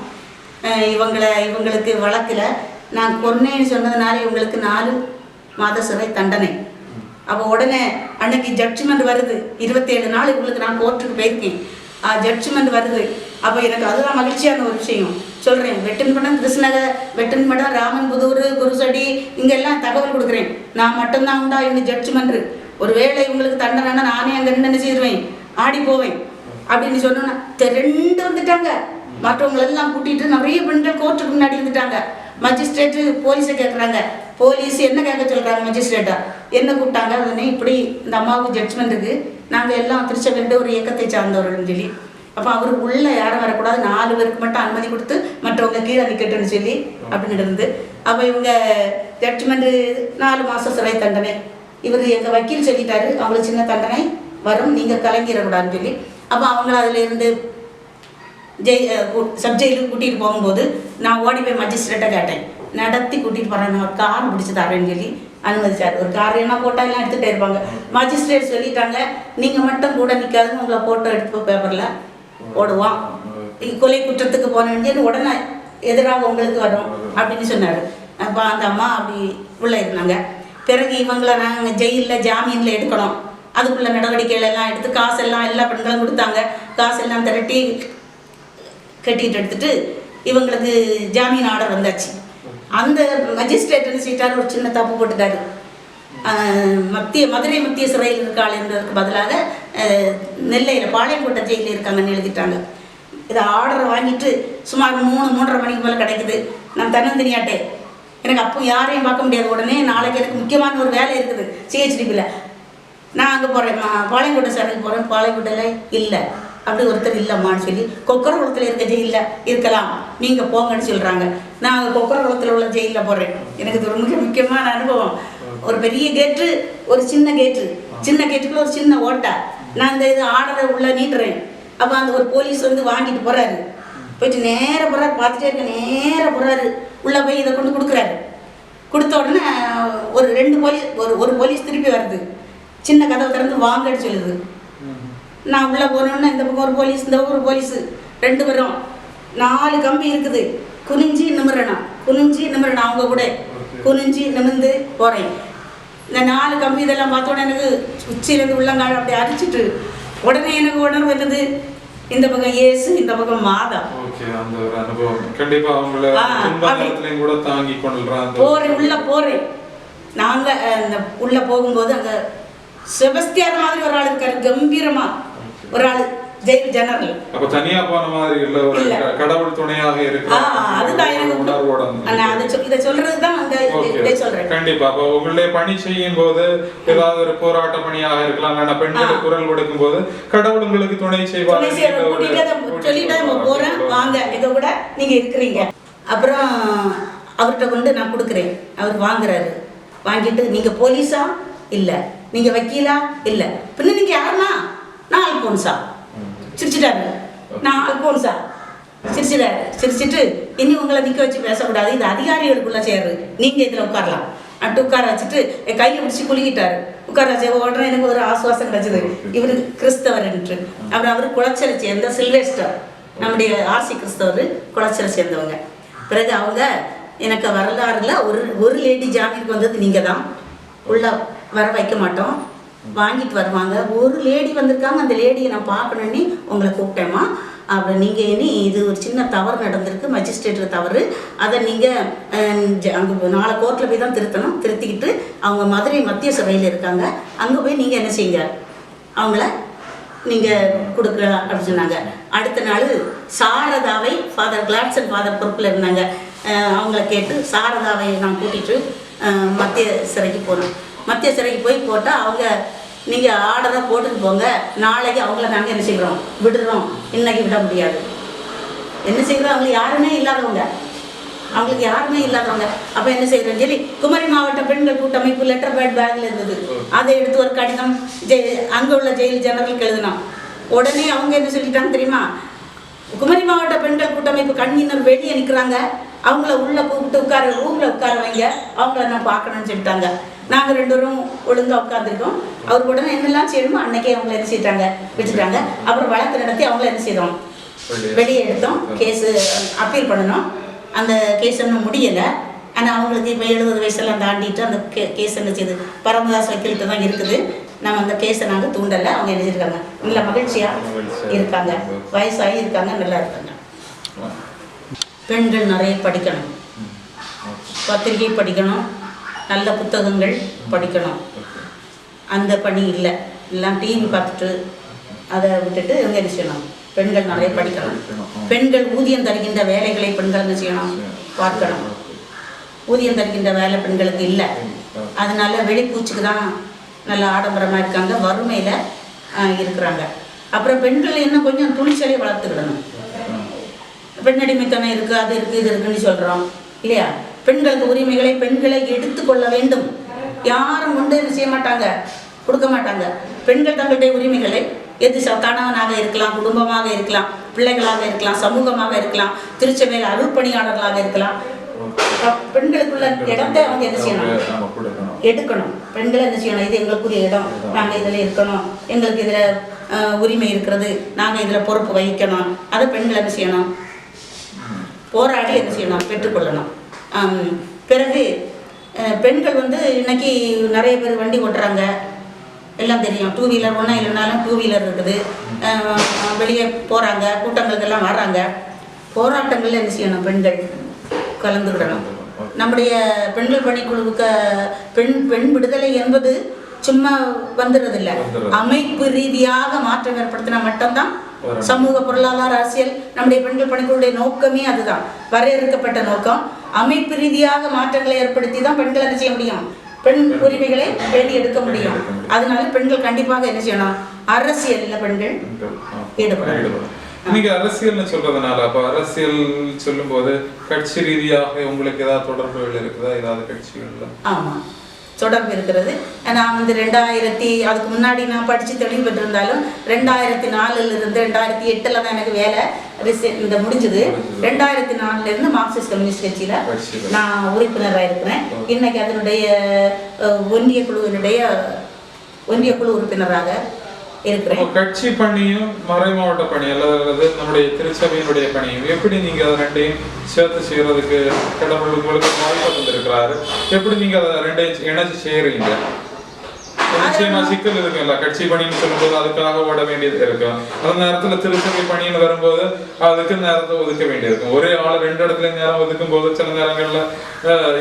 இவங்களுக்கு வழக்கில் நான் கொன்னேன்னு சொன்னதுனால இவங்களுக்கு 4 மாத சிறை தண்டனை. அப்போ உடனே அன்னைக்கு ஜட்ஜ்மெண்ட் வருது. 27 நாள் இவங்களுக்கு நான் கோர்ட்டுக்கு போயிருக்கேன், ஜட்ஜ்மெண்ட் வருது. அப்போ எனக்கு அதுதான் மகிழ்ச்சியான ஒரு விஷயம் சொல்கிறேன். வெட்டன்படம், கிருஷ்ணகர், வெட்டன்படம், ராமன்புதூர், குருசடி இங்கெல்லாம் தகவல் கொடுக்குறேன். நான் மட்டும்தான் உண்டா இவங்க ஜட்ஜ்மெண்ட். ஒரு வேளை இவங்களுக்கு தண்டனைன்னா நானே அங்கே என்ன செய்வேன், ஆடி போவேன் அப்படின்னு சொன்னோன்னா 2 வந்துட்டாங்க. மற்றவங்களெல்லாம் கூட்டிகிட்டு நிறைய பெண்கள் கோர்ட்டுக்கு முன்னாடி வந்துட்டாங்க. மஜிஸ்ட்ரேட்டு போலீஸை கேட்குறாங்க. போலீஸ் என்ன கேட்க சொல்கிறாங்க? மஜிஸ்ட்ரேட்டா என்ன கூப்பிட்டாங்க? உடனே இப்படி இந்த அம்மாவுக்கு ஜட்ஜ்மெண்ட் இருக்குது, நாங்கள் எல்லாம் திருச்சபைன்ற ஒரு இயக்கத்தை சார்ந்தவர்கள்னு சொல்லி. அப்போ அவருக்கு உள்ளே யாரும் வரக்கூடாது, 4 பேருக்கு மட்டும் அனுமதி கொடுத்து மற்றவங்க கீழே நிற்கட்டுன்னு சொல்லி அப்படின்னு இருந்து. அப்போ இவங்க ஜட்ஜ்மெண்ட்டு 4 மாதம் சிறை தண்டனை. இவர் எங்கள் வக்கீல் சொல்லிட்டாரு அவங்களுக்கு சின்ன தண்டனை வரும், நீங்கள் கலங்கிடக்கூடாதுன்னு சொல்லி. அப்போ அவங்கள அதில் இருந்து சப்ஜெயிலுக்கு கூட்டிகிட்டு போகும்போது நான் ஓடி போய் மஜிஸ்ட்ரேட்டை கேட்டேன், நடத்தி கூட்டிகிட்டு போகிறேன், நான் ஒரு கார் பிடிச்சி தரேன்னு சொல்லி அனுமதிச்சார். ஒரு கார் என்ன ஃபோட்டோ எல்லாம் எடுத்துகிட்டே இருப்பாங்க. மஜிஸ்ட்ரேட் சொல்லிட்டாங்க, நீங்கள் மட்டும் கூட நிற்காதுன்னு உங்களை ஃபோட்டோ எடுத்து பேப்பரில் போடுவான், கொலை குற்றத்துக்கு போனேன்னு உடனே எதிராக உங்களுக்கு வரும் அப்படின்னு சொன்னார். அப்போ அந்த அம்மா அப்படி உள்ளே இருந்தாங்க. பிறகு இவங்களை நாங்கள் ஜெயிலில் ஜாமீனில் எடுக்கணும். அதுக்குள்ள நடவடிக்கைகள் எல்லாம் எடுத்து காசெல்லாம் எல்லா பெண்களும் கொடுத்தாங்க. காசெல்லாம் திரட்டி கட்டிட்டு எடுத்துட்டு இவங்களுக்கு ஜாமீன் ஆர்டர் வந்தாச்சு. அந்த மஜிஸ்ட்ரேட் என்ன செய்யிட்டாரு, ஒரு சின்ன தப்பு போட்டுட்டாரு. மதுரை மத்திய சிறையில் இருக்காள் என்பதற்கு பதிலாக நெல்லையில் பாளையங்கோட்டை ஜெயிலில் இருக்காங்கன்னு எழுதிட்டாங்க. இதை ஆர்டரை வாங்கிட்டு சுமார் 3-3:30 மணிக்கு மேலே கிடைக்குது. நான் தன்னந்தனியாட்டே, எனக்கு அப்போ யாரையும் பார்க்க முடியாது. உடனே நாளைக்கு எனக்கு முக்கியமான ஒரு வேலை இருக்குது சிஹெச்டிபியில், நான் அங்கே போகிறேன், பாளையங்கோட்டை சிறைக்கு போகிறேன். பாளையங்கோட்டையில் இல்லை, அப்படி ஒருத்தர் இல்லைம்மான்னு சொல்லி கொக்கரகுளத்தில் இருக்க ஜெயிலில் இருக்கலாம், நீங்கள் போங்கன்னு சொல்கிறாங்க. நான் கொக்கரகுளத்தில் உள்ள ஜெயிலில் போடுறேன். எனக்கு இது ஒரு முக்கியமான அனுபவம். ஒரு பெரிய கேட்டு, ஒரு சின்ன கேட்டு, சின்ன கேட்டுக்குள்ள ஒரு சின்ன ஓட்டை. நான் இந்த இது ஆர்டரை உள்ளே நீட்டுறேன். அப்போ அந்த ஒரு போலீஸ் வந்து வாங்கிட்டு போகிறாரு. போயிட்டு நேராக போகிறாரு, பார்த்துட்டே இருக்க நேராக போகிறாரு. உள்ளே போய் இதை கொண்டு கொடுக்குறாரு. கொடுத்த உடனே ஒரு 2 போலீஸ், ஒரு போலீஸ் திருப்பி வருது. சின்ன கதவை திறந்து வாங்கன்னு சொல்லுது. நான் உள்ளே போனோன்னா இந்த பக்கம் ஒரு போலீஸ், இந்த பக்கம் ஒரு போலீஸு, 2 பேரும். 4 கம்பி இருக்குது. குனிஞ்சி நிமிரணும் அவங்க கூட குனிஞ்சி நிமிர்ந்து போகிறேன். இந்த 4 கம்பி இதெல்லாம் பார்த்தோன்னே எனக்கு உச்சியிலேருந்து உள்ளங்கால் அப்படி அடிச்சுட்டு உடனே எனக்கு உணர்வு வந்தது, இந்த பக்கம் இயேசு, இந்த பக்கம் மாதா. அந்த ஒரு அனுபவம் கண்டிப்பா அவங்கள துன்பங்களையும் கூட தாங்கி கொள்றாங்க. உள்ள போறேன். நாங்க உள்ள போகும்போது அங்க செபஸ்தியார் மாதிரி ஒரு ஆள் இருக்காரு, கம்பீரமா ஒரு ஆள், ஜெயில் ஜெனரல். அப்ப தனியா போன மாதிரி இல்ல, ஒரு கடவுள் துணையாக இருக்கு. அதுதான் எனக்கு இத சொல்றதுதான் அந்த இதை சொல்றேன். கண்டிப்பா அப்ப உங்களுடைய பணி செய்யும் போது ஏதாவது ஒரு போராட்ட பணியாக இருக்கலாம், இல்ல பெண்களுக்கு குரல் கொடுக்கும் போது கடவுள் உங்களுக்கு துணை செய்வார் சொல்லிட்டு நம்ம போறேன், வாங்க எங்க கூட நீங்க இருக்கிறீங்க. அப்புறம் அவர்கிட்ட கொண்டு நான் கொடுக்குறேன். அவர் வாங்குறாரு. வாங்கிட்டு நீங்க போலீஸா இல்ல, நீங்க வக்கீலா இல்ல, பின்ன நீங்க யாருன்னா நான் அல்போன்சா. சிரிச்சிட்டாரு. நான் அல்போன்சா சிரிச்சிட்டாரு. சிரிச்சிட்டு இனி உங்களை நிற்க வச்சு பேசக்கூடாது, இது அதிகாரிகளுக்குள்ள சேரு, நீங்க இதுல உட்காரலாம் அட்டு உட்கார வச்சுட்டு என் கையை பிடிச்சி குலுக்கிட்டாரு. உட்கார வச்சு உடனே எனக்கு ஒரு ஆசுவாசம் கிடைச்சது, இவரு கிறிஸ்தவர் என்று. அப்புறம் அவரு குளச்சலை சேர்ந்த சில்வேஸ்டர், நம்முடைய ஆர்சி கிறிஸ்தவர், குளச்சலை சேர்ந்தவங்க. பிறகு அவங்க எனக்கு வரலாறுல ஒரு லேடி ஜாமீனுக்கு வந்தது நீங்க தான், உள்ள வர வைக்க மாட்டோம், வாங்கிட்டு வருவாங்க. ஒரு லேடி வந்திருக்காங்க, அந்த லேடியை நான் பார்க்கணுன்னு உங்களை கூப்பிட்டேம்மா. அப்புறம் நீங்கள் இனி இது ஒரு சின்ன தவறு நடந்திருக்கு, மஜிஸ்ட்ரேட் தவறு, அதை நீங்கள் அங்கே நாளை கோர்ட்டில் போய் தான் திருத்தணும். திருத்திக்கிட்டு அவங்க மதுரை மத்திய சிறையில் இருக்காங்க, அங்கே போய் நீங்கள் என்ன செய்யுங்க, அவங்கள நீங்கள் கொடுக்கலாம் அப்படின்னு சொன்னாங்க. அடுத்த நாள் சாரதாவை ஃபாதர் கிளாட்சன் ஃபாதர் பொறுப்பில் இருந்தாங்க. அவங்கள கேட்டு சாரதாவை நான் கூட்டிகிட்டு மத்திய சிறைக்கு போனோம். மத்திய சிறைக்கு போய் போட்டால் அவங்க நீங்கள் ஆர்டராக போட்டுட்டு போங்க, நாளைக்கு அவங்கள நாங்கள் என்ன செய்கிறோம் விடுறோம், இன்னைக்கு விட முடியாது. என்ன செய்கிறோம், அவங்களுக்கு யாருமே இல்லாதவங்க, அவங்களுக்கு யாருமே இல்லாதவங்க. அப்போ என்ன செய்கிறோம் சொல்லி குமரி மாவட்ட பெண்கள் கூட்டமைப்பு லெட்டர் பேக்கில் இருந்தது, அதை எடுத்து ஒரு கடிதம் அங்கே உள்ள ஜெயில் ஜெனரலுக்கு எழுதினோம். உடனே அவங்க என்ன சொல்லிட்டாங்க தெரியுமா, குமரி மாவட்ட பெண்கள் கூட்டமைப்பு கன்வீனர் வெளியே நிற்கிறாங்க, அவங்கள உள்ளே கூப்பிட்டு ரூமில் உட்கார வைங்க, அவங்கள நான் பார்க்கணும்னு சொல்லிட்டாங்க. நாங்கள் 2 பேரும் ஒழுங்காக உட்காந்துருக்கோம். அவர் உடனே என்னெல்லாம் செய்யணுமோ அன்னைக்கே அவங்கள என்ன செய்யிட்டாங்க வச்சுட்டாங்க. அப்புறம் வழக்கு நடத்தி அவங்கள என்ன செய்தோம் வெளியே எடுத்தோம். கேஸு அப்பீல் பண்ணணும். அந்த கேஸ் இன்னும் முடியலை. ஆனால் அவங்களுக்கு இப்போ 70 வயசெல்லாம் தாண்டிட்டு அந்த கேஸ் என்ன செய்யுது பரமதாஸ் வக்கீல்கிட்ட தான் இருக்குது. நம்ம அந்த கேஸை நாங்கள் தூண்டலை. அவங்க என்ன செஞ்சுருக்காங்க, நல்ல மகிழ்ச்சியாக இருக்காங்க, வயசாகி இருக்காங்க, நல்லா இருக்காங்க. பெண்கள் நிறைய படிக்கணும், பத்திரிகை படிக்கணும், நல்ல புத்தகங்கள் படிக்கணும். அந்த பணி இல்லை, எல்லாம் டிவி பார்த்துட்டு அதை விட்டுட்டு இவங்க என்ன செய்யணும், பெண்கள் நிறைய படிக்கணும். பெண்கள் ஊதியம் தருகின்ற வேலைகளை பெண்கள் என்ன செய்யணும் பார்க்கணும். ஊதியம் தருகின்ற வேலை பெண்களுக்கு இல்லை. அதனால வெளிப்பூச்சுக்கு தான் நல்ல ஆடம்பரமாக இருக்காங்க, வறுமையில் இருக்கிறாங்க. அப்புறம் பெண்கள் இன்னும் கொஞ்சம் துணிச்சலை வளர்த்துக்கிடணும். பெண்ணடிமைத்தனம் இருக்குது, அது இருக்குது, இது இருக்குன்னு சொல்கிறோம் இல்லையா. பெண்களுக்கு உரிமைகளை பெண்களை எடுத்துக்கொள்ள வேண்டும். யாரும் கொண்டு என்ன செய்ய மாட்டாங்க, கொடுக்க மாட்டாங்க. பெண்கள் தங்களுடைய உரிமைகளை எது கணவனாக இருக்கலாம், குடும்பமாக இருக்கலாம், பிள்ளைகளாக இருக்கலாம், சமூகமாக இருக்கலாம், திருச்சபையில் அருள்பணியாளர்களாக இருக்கலாம். பெண்களுக்குள்ள இடத்தை அவங்க என்ன செய்யணும், எடுக்கணும். பெண்களை என்ன செய்யணும், இது எங்களுக்குரிய இடம், நாங்கள் இதில் இருக்கணும், எங்களுக்கு இதில் உரிமை இருக்கிறது, நாங்கள் இதில் பொறுப்பு வகிக்கணும். அதை பெண்கள் என்ன செய்யணும், போராடி என்ன செய்யணும், பெற்றுக்கொள்ளணும். பிறகு பெண்கள் இன்னைக்கு நிறைய பேர் வண்டி ஓட்டுறாங்க, எல்லாம் தெரியும். 2 வீலர் ஒன்றா இல்லைனாலும் 2 வீலர் இருக்குது. வெளியே போகிறாங்க, கூட்டங்களுக்கெல்லாம் வர்றாங்க. போராட்டங்களில் என்ன செய்யணும், பெண்கள் கலந்துக்கிடணும். நம்முடைய பெண்கள் பணிக்குழுவுக்கு பெண் விடுதலை என்பது சும்மா வந்துடுறதில்லை. அமைப்பு ரீதியாக மாற்றம் ஏற்படுத்தினா மட்டும்தான் சமூக பொருளாதார அரசியல் நம்முடைய பெண்கள் பணிக்குழுடைய நோக்கமே அதுதான். வரையறுக்கப்பட்ட நோக்கம். அமைப்பு ரீதியாக மாற்றங்களை ஏற்படுத்தி தான் பெண்கள் என்ன செய்ய முடியும், பெண் உரிமைகளை வேண்டி எடுக்க முடியும். அதனால பெண்கள் கண்டிப்பாக என்ன செய்யணும், அரசியலில் பெண்கள் ஈடுபடணும். நீங்க அரசியல்னு சொல்றதுனால அப்ப அரசியல் சொல்லும் போது கட்சி ரீதியாக உங்களுக்கு ஏதாவது தொடர்புகள் இருக்குதா, ஏதாவது கட்சிகள்ல? ஆமா, தொடர்பு இருக்கிறது. நான் 2000 அதுக்கு முன்னாடி நான் படித்து தெளிவு பெற்றிருந்தாலும் 2004 2008 தான் எனக்கு வேலை இந்த முடிஞ்சது. 2004 மார்க்சிஸ்ட் கம்யூனிஸ்ட் கட்சியில் நான் உறுப்பினராக இருக்கிறேன். இன்னைக்கு அதனுடைய ஒன்றிய குழு உறுப்பினராக இருக்கிறேன். கட்சி பணியும் மறை மாவட்ட பணி அல்லது நம்முடைய திருச்சபையினுடைய பணியும் எப்படி நீங்க அதை ரெண்டையும் சேர்த்து செய்யறதுக்கு கடவுள் உங்களுக்கு வாய்ப்பு தந்திருக்கிறாரு, எப்படி நீங்க அதை ரெண்டையும் இணைச்சு செய்யறீங்க? நிச்சயமா சிக்கல் இருக்குல்ல, கட்சி பணின்னு சொல்லும்போது அதுக்காக ஓட வேண்டியது இருக்கும். அந்த நேரத்துல திருச்சபை பணின்னு வரும்போது அதுக்கு நேரத்தை ஒதுக்க வேண்டியிருக்கும். ஒரே ஆள் 2 இடத்துல நேரம் ஒதுக்கும் போது சில நேரங்கள்ல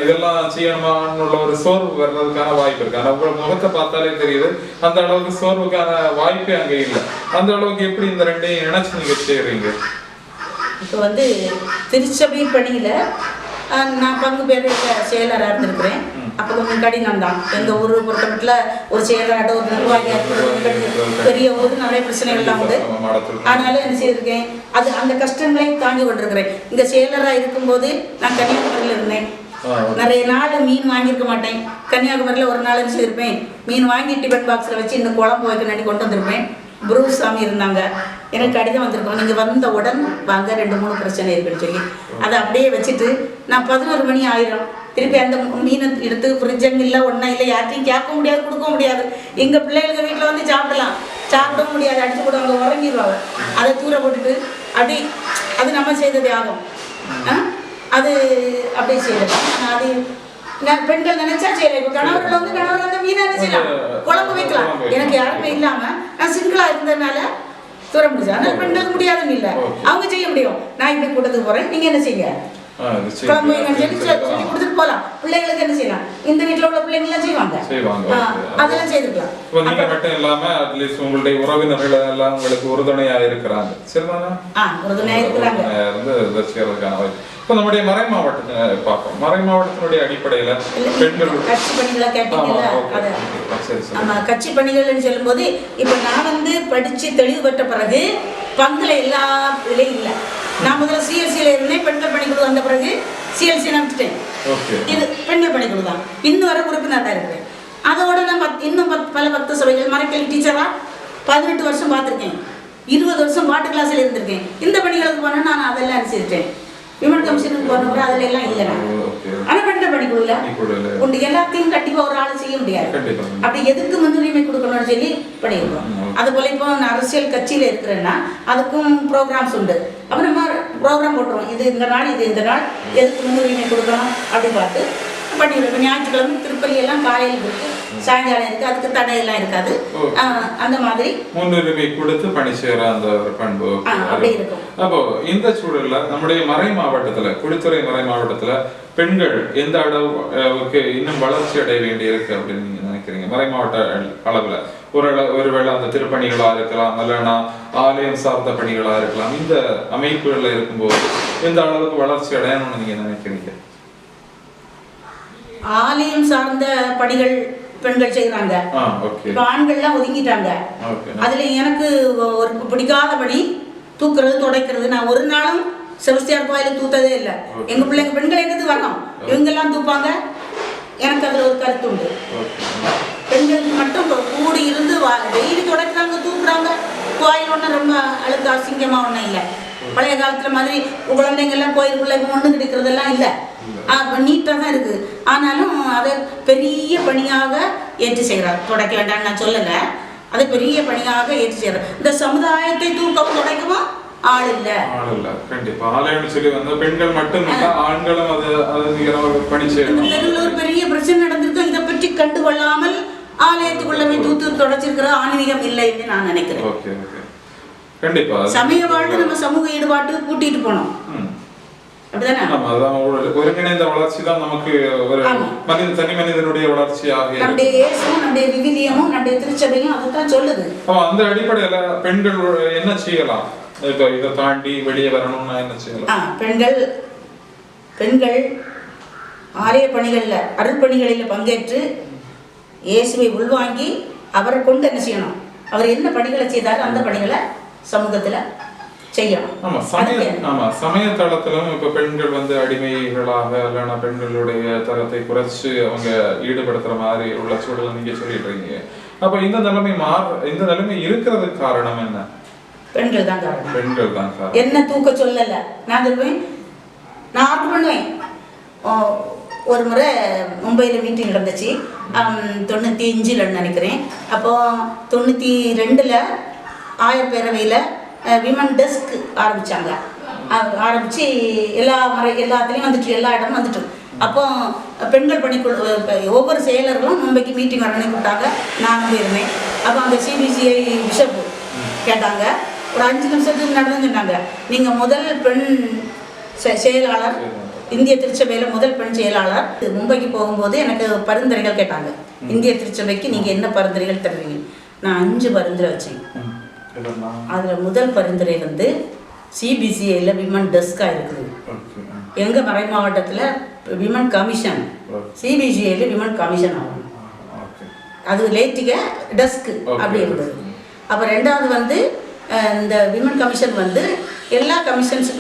இதெல்லாம் செய்யணுமான்னு உள்ள ஒரு சோர்வு வர்றதுக்கான வாய்ப்பு இருக்கு. ஆனா உங்களோட முகத்தை பார்த்தாலே தெரியுது அந்த அளவுக்கு சோர்வுக்கான வாய்ப்பே அங்க இல்லை. அந்த அளவுக்கு எப்படி இந்த ரெண்டையும் இணைச்சு நீங்க செய்யறீங்க? இப்போ திருச்சபை பணியில நான் பங்கு பேர் செயலராக இருந்திருக்கிறேன். அப்போ கொஞ்சம் கடினம் தான். எங்கள் ஊர் பொறுத்தமட்டில் ஒரு செயலராட்ட ஒரு நிர்வாகியாக பெரிய ஊர் நிறைய பிரச்சனைகள்லாம் உண்டு. அதனால என்ன செய்திருக்கேன், அந்த கஷ்டங்களை தாண்டி கொண்டிருக்கிறேன். இங்கே செயலராக இருக்கும்போது நான் கன்னியாகுமரியில் இருந்தேன். நிறைய நாள் மீன் வாங்கியிருக்க மாட்டேன். கன்னியாகுமரியில் ஒரு நாள் என்ன செய்திருப்பேன், மீன் வாங்கி டிஃபன் பாக்ஸில் வச்சு இன்னும் குழம்பு வைக்க நடி கொண்டு வந்திருப்பேன். புரூசாமி இருந்தாங்க, எனக்கு கடிதம் வந்திருக்கோம், நீங்கள் வந்தவுடன் வாங்க 2-3 பிரச்சனை இருக்குன்னு சொல்லி அதை அப்படியே வச்சுட்டு நான் 11 மணி ஆயிரும். திருப்பி அந்த மீனை எடுத்து ஃப்ரிட்ஜும் இல்லை, ஒன்றா இல்லை, யார்ட்டையும் கேட்க முடியாது, கொடுக்க முடியாது. எங்கள் பிள்ளைகளுக்கு வீட்டில் சாப்பிடலாம், சாப்பிடவும் முடியாது, அடிச்சு போட்டு அவங்க உறங்கிடுவாங்க. அதை தூர போட்டுட்டு அப்படி அது நம்ம செய்ததே ஆகும். அது அப்படியே செய்யலாம். அது பெண்கள் நினைச்சா செய்யலாம். இப்போ கணவர் மீனை செய்யலாம், குழம்பு வைக்கலாம். எனக்கு யாருமே இல்லாம நான் சிங்கிளா இருந்ததுனால தூர முடிஞ்சு. ஆனால் பெண்களுக்கு முடியாதுன்னு இல்லை, அவங்க செய்ய முடியும். நான் இப்படி கூட்டத்துக்கு போறேன், நீங்க என்ன செய்ய குழம்பு சொல்லி கொடுத்துட்டு போகலாம். பிள்ளைங்களுக்கு என்ன செய்யலாம், இந்த வீட்டுல உள்ள பிள்ளைங்க எல்லாம் செய்வாங்க, அதெல்லாம் செய்துக்கலாம். நீங்க மட்டும் இல்லாம அட்லீஸ்ட் உங்களுடைய உறவினர்கள் எல்லாம் உங்களுக்கு உறுதுணையா இருக்கிறாங்க. சரிதானா? உறுதுணையா இருக்கிறாங்க. இப்போ நம்முடைய மறை மாவட்டத்தை பார்ப்போம். மறை மாவட்டத்தினுடைய அடிப்படையில பெண்கள் கட்சி பணிகளை கேட்டீங்கல்ல, அது ஆமா, கட்சி பணிகள்னு சொல்லும்போது இப்போ நான் வந்து படிச்சு தெளிவு பெற்ற பிறகு பங்குல எல்லா இதுலையும் இல்லை. நான் முதல்ல சிஎல்சியில் இருந்தேன். பெண்கள் பணிக்குழு வந்த பிறகு சிஎல்சி நடத்திட்டேன். இது பெண்கள் பணிக்குழு தான். இன்னும் வர உறுப்பினர் தான் இருக்கிறேன். அதோட நான் இன்னும் பல பக்த சபைகள் மறைக்கல் டீச்சராக 18 வருஷம் பார்த்துருக்கேன். 20 வருஷம் பாட்டு கிளாஸில் இருந்திருக்கேன். இந்த பணிகளுக்கு போனால் நான் அதெல்லாம் அனுசரித்தேன். விமன் கமிஷனுக்கு போனப்போ அதில் எல்லாம் இல்லை. ஆனால் பெண்கள் பணிக்குழுல உண்டு. எல்லாத்தையும் கண்டிப்பாக ஒரு ஆள் செய்ய முடியாது. அப்படி எதுக்கு முன்னுரிமை கொடுக்கணும்னு சொல்லி பண்ணியிருக்கோம். அது போல இப்போ நான் அரசியல் கட்சியில் இருக்கிறேன்னா அதுக்கும் ப்ரோக்ராம்ஸ் உண்டு. அப்போ நம்ம ப்ரோக்ராம் போட்டுருவோம். இது இந்த நாள், இது இந்த நாள், எதுக்கு முன்னுரிமை கொடுக்கணும் அப்படி பார்த்து பண்ணிடுவோம். இப்போ ஞாயிற்றுக்கிழமை திருப்பலி எல்லாம் காலையில் இருக்கு, சாயங்காலம் இருக்கு, அதுக்கு தடையெல்லாம் இருக்காது. அந்த மாதிரி முன்னுரிமை கொடுத்து பணி செய்யற அந்த ஒரு பண்பு அப்படி இருக்கும். அப்போ இந்த சூழல்ல நம்முடைய மறை மாவட்டத்துல, குடித்துறை மறை மாவட்டத்துல பெண்கள் எந்த அளவுக்கு இன்னும் வளர்ச்சி அடைய வேண்டி இருக்கு அப்படின்னு நீங்க நினைக்கிறீங்க? மறை மாவட்ட அளவுல ஒருவேளை அந்த திருப்பணிகளா இருக்கலாம், இல்லைன்னா ஆலயம் சார்ந்த பணிகளா இருக்கலாம். இந்த அமைப்புகள்ல இருக்கும்போது எந்த அளவுக்கு வளர்ச்சி அடையணும்னு நீங்க நினைக்கிறீங்க? ஆலயம் சார்ந்த பணிகள் பெண்கள் செய்யறாங்க. இப்ப ஆண்கள்லாம் ஒதுங்கிட்டாங்க. அதுல எனக்கு ஒரு பிடிக்காத பணி தூக்குறது, துடைக்கிறது. நான் ஒரு நாளும் செபஸ்தியார் கோயில தூத்ததே இல்லை. எங்க பிள்ளைங்க பெண்கள் எங்கிறது வரணும், இவங்க எல்லாம் தூப்பாங்க. எனக்கு அதுல ஒரு கருத்து உண்டு. பெண்களுக்கு மட்டும் கூடி இருந்து டெய்லி துடைக்கிறாங்க, தூக்குறாங்க. கோயில் ஒன்றும் ரொம்ப அழுக்கு அசிங்கமா ஒன்றும் இல்லை. பழைய காலத்துல மாதிரி குழந்தைங்க எல்லாம் கோயிலுக்குள்ள ஒண்ணு கிடைக்கிறதெல்லாம் இல்லை. நீட்டாக தான் இருக்கு. ஆனாலும் அதை பெரிய பணியாக ஏற்று செய்கிறார். துடைக்க வேண்டாம்னு நான் சொல்லலை, அதை பெரிய பணியாக ஏற்று செய்கிறார். இந்த சமுதாயத்தை தூக்கவும் துடைக்கவும் ஆள் இல்லை. கண்டிப்பா ஆலயம்னு சொல்லி வந்த பெண்கள் மட்டும் ஆண்களும் அதை பணி செய்யணும். தெருவில் ஒரு பெரிய பிரச்சனை நடந்திருக்கு. இதை பற்றி கண்டுகொள்ளாமல் ஆலயத்துக்குள்ளவே தூத்து தொடச்சிருக்கிற ஆன்மீகம் இல்லை என்று நான் நினைக்கிறேன். கண்டிப்பா சமய வாழ்வு நம்ம சமூக ஈடுபாட்டு கூட்டிட்டு போனோம். ஒருங்கிணைந்த வளர்ச்சி தான் நமக்கு ஒரு தனி மனிதனுடைய வளர்ச்சியாக. நம்முடைய இயேசுவும் நம்முடைய விவிலியமும் நம்முடைய திருச்சபையும் அதைத்தான் சொல்லுது. அந்த அடிப்படையில பெண்கள் என்ன செய்யலாம்? இதை தாண்டி வெளியே வரணும்னா என்ன செய்யலாம்? பெண்கள் ஆலய பணிகள்ல, அருள்பணிகளில் பங்கேற்று இயேசுவை உள்வாங்கி அவரை கொண்டு என்ன செய்யணும்? அவர் என்ன பணிகளை செய்தாலும் அந்த பணிகளை சமூகத்துல செய்யணும். சமய தளத்திலும் இப்ப பெண்கள் அடிமைகளாக இல்லைன்னா பெண்களுடைய தரத்தை குறைச்சு அவங்க ஈடுபடுத்துற மாதிரி உள்ள சூழலை நீங்க சொல்லிட்டு இருக்கீங்க. அப்ப இந்த நிலைமை இருக்கிறதுக்கு காரணம் என்ன? பெண்கள் தான் காரணம். பெண்கள் தான் காரணம். என்ன தூக்க சொல்லல, நான் சொல்லுவேன், நான் ஆர்டர் பண்ணுவேன். ஒரு முறை மும்பையில் மீட்டிங் நடந்துச்சு, 95 நினைக்கிறேன். அப்போ 92 ஆயர் பேரவையில் விமன் டெஸ்க் ஆரம்பித்தாங்க. ஆரம்பித்து எல்லாத்துலேயும் வந்துட்டு, எல்லா இடமும் வந்துட்டு. அப்போ பெண்கள் பணிக்குழு ஒவ்வொரு செயலர்களும் மும்பைக்கு மீட்டிங் வரணும்னு கூப்பிட்டாங்க. நான் இருந்தேன். அப்போ அந்த சிபிசிஐ பிஷப் கேட்டாங்க. ஒரு 5 நிமிஷத்துக்கு நடந்துட்டாங்க. நீங்கள் முதல் பெண் செயலாளர், இந்திய திருச்சபையில் முதல் பெண் செயலாளர். மும்பைக்கு போகும்போது எனக்கு பரிந்துரைகள் கேட்டாங்க. இந்திய திருச்சபைக்கு நீங்கள் என்ன பரிந்துரைகள் தருவீங்க? நான் 5 பரிந்துரை வச்சேன். அதில் முதல் பரிந்துரை சிபிசிஐயில் விமன் டெஸ்காக இருக்குது. எங்கள் மறை மாவட்டத்தில் விமன் கமிஷன், சிபிசிஐயில் விமன் கமிஷன் ஆகணும். அது லேட்டிக டெஸ்க் அப்படி இருந்தது. அப்போ ரெண்டாவது இந்த விமன் கமிஷன் எல்லா கமிஷன்ஸ்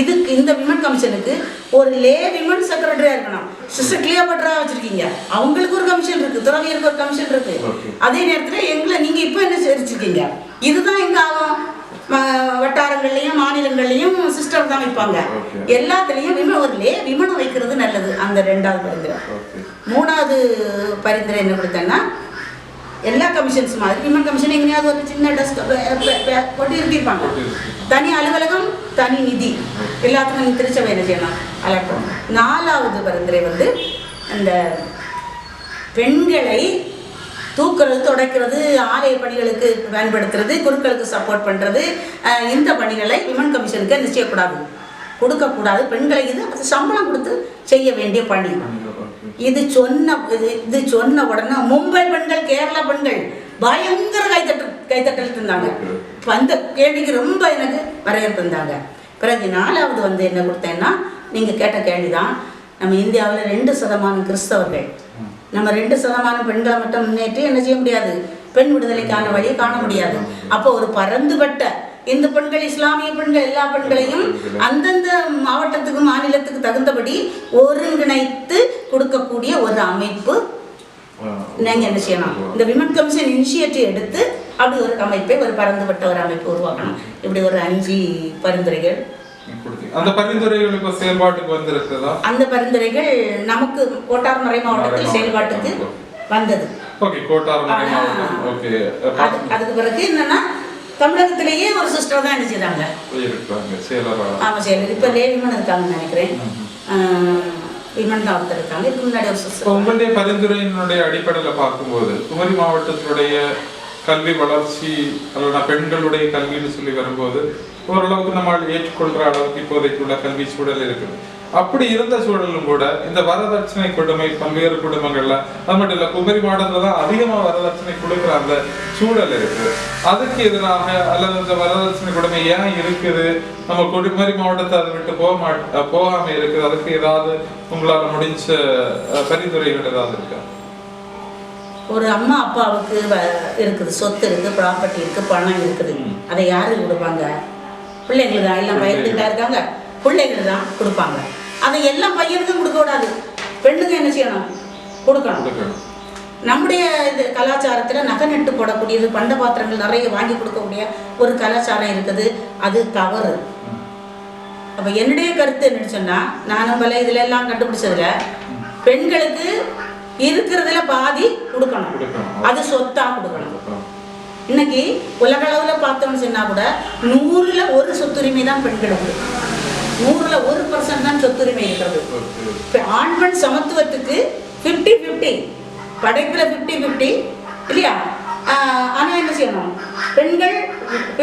இதுக்கு, இந்த விமன் கமிஷனுக்கு ஒரு லே விமன் செக்ரட்டரியா இருக்கணும். சிஸ்டர் கிளியோபாட்ரா வச்சிருக்கீங்க, அவங்களுக்கு ஒரு கமிஷன் இருக்கு, துறவியருக்கு ஒரு கமிஷன் இருக்கு. அதே நேரத்தில் எங்களை நீங்க இப்போ என்ன செஞ்சிருக்கீங்க? இதுதான் எங்க ஆகும். வட்டாரங்கள்லையும் மாநிலங்கள்லையும் சிஸ்டர் தான் வைப்பாங்க. எல்லாத்துலேயும் ஒரு லே விமனை வைக்கிறது நல்லது. அந்த 2வது பரிந்துரை. 3வது பரிந்துரை என்ன கொடுத்தேன்னா, எல்லா கமிஷன்ஸ் மாதிரி விமன் கமிஷன் எங்கேயாவது ஒரு சின்ன டெஸ்க் போட்டு இருந்திருப்பாங்க. தனி அலுவலகம், தனி நிதி, எல்லாத்துக்கும் திருச்சபை என்ன செய்யணும் அலர்ட் பண்ணணும். 4வது பரிந்துரை அந்த பெண்களை தூக்குறது, துடைக்கிறது, ஆலய பணிகளுக்கு பயன்படுத்துறது, குருக்களுக்கு சப்போர்ட் பண்ணுறது, இந்த பணிகளை விமன் கமிஷனுக்கு என்ன செய்யக்கூடாது, கொடுக்கக்கூடாது. பெண்களை அது சம்பளம் கொடுத்து செய்ய வேண்டிய பணி. இது சொன்ன உடனே மும்பை பெண்கள், கேரளா பெண்கள் பயங்கர கைத்தட்டல் இருந்தாங்க. அந்த கேள்விக்கு ரொம்ப எனக்கு வரவேற்பு இருந்தாங்க. பிறகு 4வது என்ன கொடுத்தேன்னா, நீங்கள் கேட்ட கேள்விதான். நம்ம இந்தியாவில் 2% கிறிஸ்தவர்கள். நம்ம 2% பெண்களை மட்டும் முன்னேற்றி என்ன செய்ய முடியாது, பெண் விடுதலைக்கான வழியை காண முடியாது. அப்போ ஒரு பரந்துபட்ட இந்து பெண்கள், இஸ்லாமிய பெண்கள், எல்லா பெண்களையும் அந்தந்த மாவட்டத்துக்கு மாநிலத்துக்கு தகுந்தபடி ஒருங்கிணைத்து கொடுக்கக்கூடிய ஒரு அமைப்பு நீங்கள் என்ன செய்யணும், இந்த விமன் கமிஷன் இனிஷியேட்டிவ் எடுத்து அப்படி ஒரு அமைப்பை, ஒரு பரந்துபட்ட ஒரு அமைப்பு உருவாக்கணும். இப்படி ஒரு 5 பரிந்துரைகள். அந்த பரிந்துரைகளுக்கு செயல்பாட்டுக்கு வந்திருக்கிறதா? அந்த பரிந்துரைகள் நமக்கு கோட்டார் மறை மாவட்டத்தில் செயல்பாட்டுக்கு வந்தது. ஓகே, கோட்டார் மறை மாவட்டம். ஓகே. அதுக்கு பிறகு என்னன்னா தமிழகத்திலேயே ஒரு சிஸ்டர் தான் என்ன செய்றாங்க, ஆமாம் செயலர். இப்போ விமன் இருக்காங்கன்னு நினைக்கிறேன், விமன் தான் ஒருத்தர் இருக்காங்க. இதுக்கு முன்னாடி ஒரு சிஸ்டர். உங்களுடைய பரிந்துரையினுடைய அடிப்படையில் பார்க்கும்போது குமரி மாவட்டத்தினுடைய கல்வி வளர்ச்சி அல்லது பெண்களுடைய கல்வின்னு சொல்லி வரும்போது ஓரளவுக்கு நம்ம ஏற்றுக்கொள்ற அளவுக்கு இப்போதைக்கு உள்ள கல்வி சூழல் இருக்குது. அப்படி இருந்த சூழலும் கூட இந்த வரதட்சணை கொடுமை பல்வேறு குடும்பங்கள்ல, அது மட்டும் இல்ல குமரி மாவட்டத்துல தான் அதிகமா வரதட்சணை கொடுக்குற அந்த சூழல் இருக்கு. அதுக்கு எதிராக அல்லது இந்த வரதட்சணை கொடுமை ஏன் இருக்குது, நம்ம குமரி மாவட்டத்தை அதை விட்டு போகாம இருக்குது, அதுக்கு ஏதாவது உங்களால முடிஞ்ச பரிந்துரைகள் ஏதாவது இருக்கா? ஒரு அம்மா அப்பாவுக்கு இருக்குது, சொத்து இருக்கு, ப்ராப்பர்ட்டி இருக்கு, பணம் இருக்குது. அதை யாரு கொடுப்பாங்க? பிள்ளைங்களுக்கு தான். எல்லாம் பையன்கிட்ட இருக்காங்க, பிள்ளைகள் தான் கொடுப்பாங்க. அதை எல்லாம் பையனுக்கும் கொடுக்க கூடாது, பெண்ணுக்கு என்ன செய்யணும், கொடுக்கணும். நம்முடைய இது கலாச்சாரத்தில் நகை நட்டு போடக்கூடியது, பண்ட பாத்திரங்கள் நிறைய வாங்கி கொடுக்கக்கூடிய ஒரு கலாச்சாரம் இருக்குது. அது தவறு. அப்போ என்னுடைய கருத்து என்னன்னு சொன்னால், நானும் பல இதுல எல்லாம் கண்டுபிடிச்சதுல பெண்களுக்கு இருக்கிறதுல பாதி கொடுக்கணும், அது சொத்தா கொடுக்கணும். இன்னைக்கு உலக அளவுல பார்த்தோம்னு சொன்னா கூட 100ல் 1 சொத்துரிமை தான் பெண்களுக்கு, 100ல் 1% தான் சொத்துரிமை இருக்கிறது. ஆண் பெண் சமத்துவத்துக்கு 50-50, படைப்புல 50-50 இல்லையா? ஆனா என்ன செய்யணும், பெண்கள்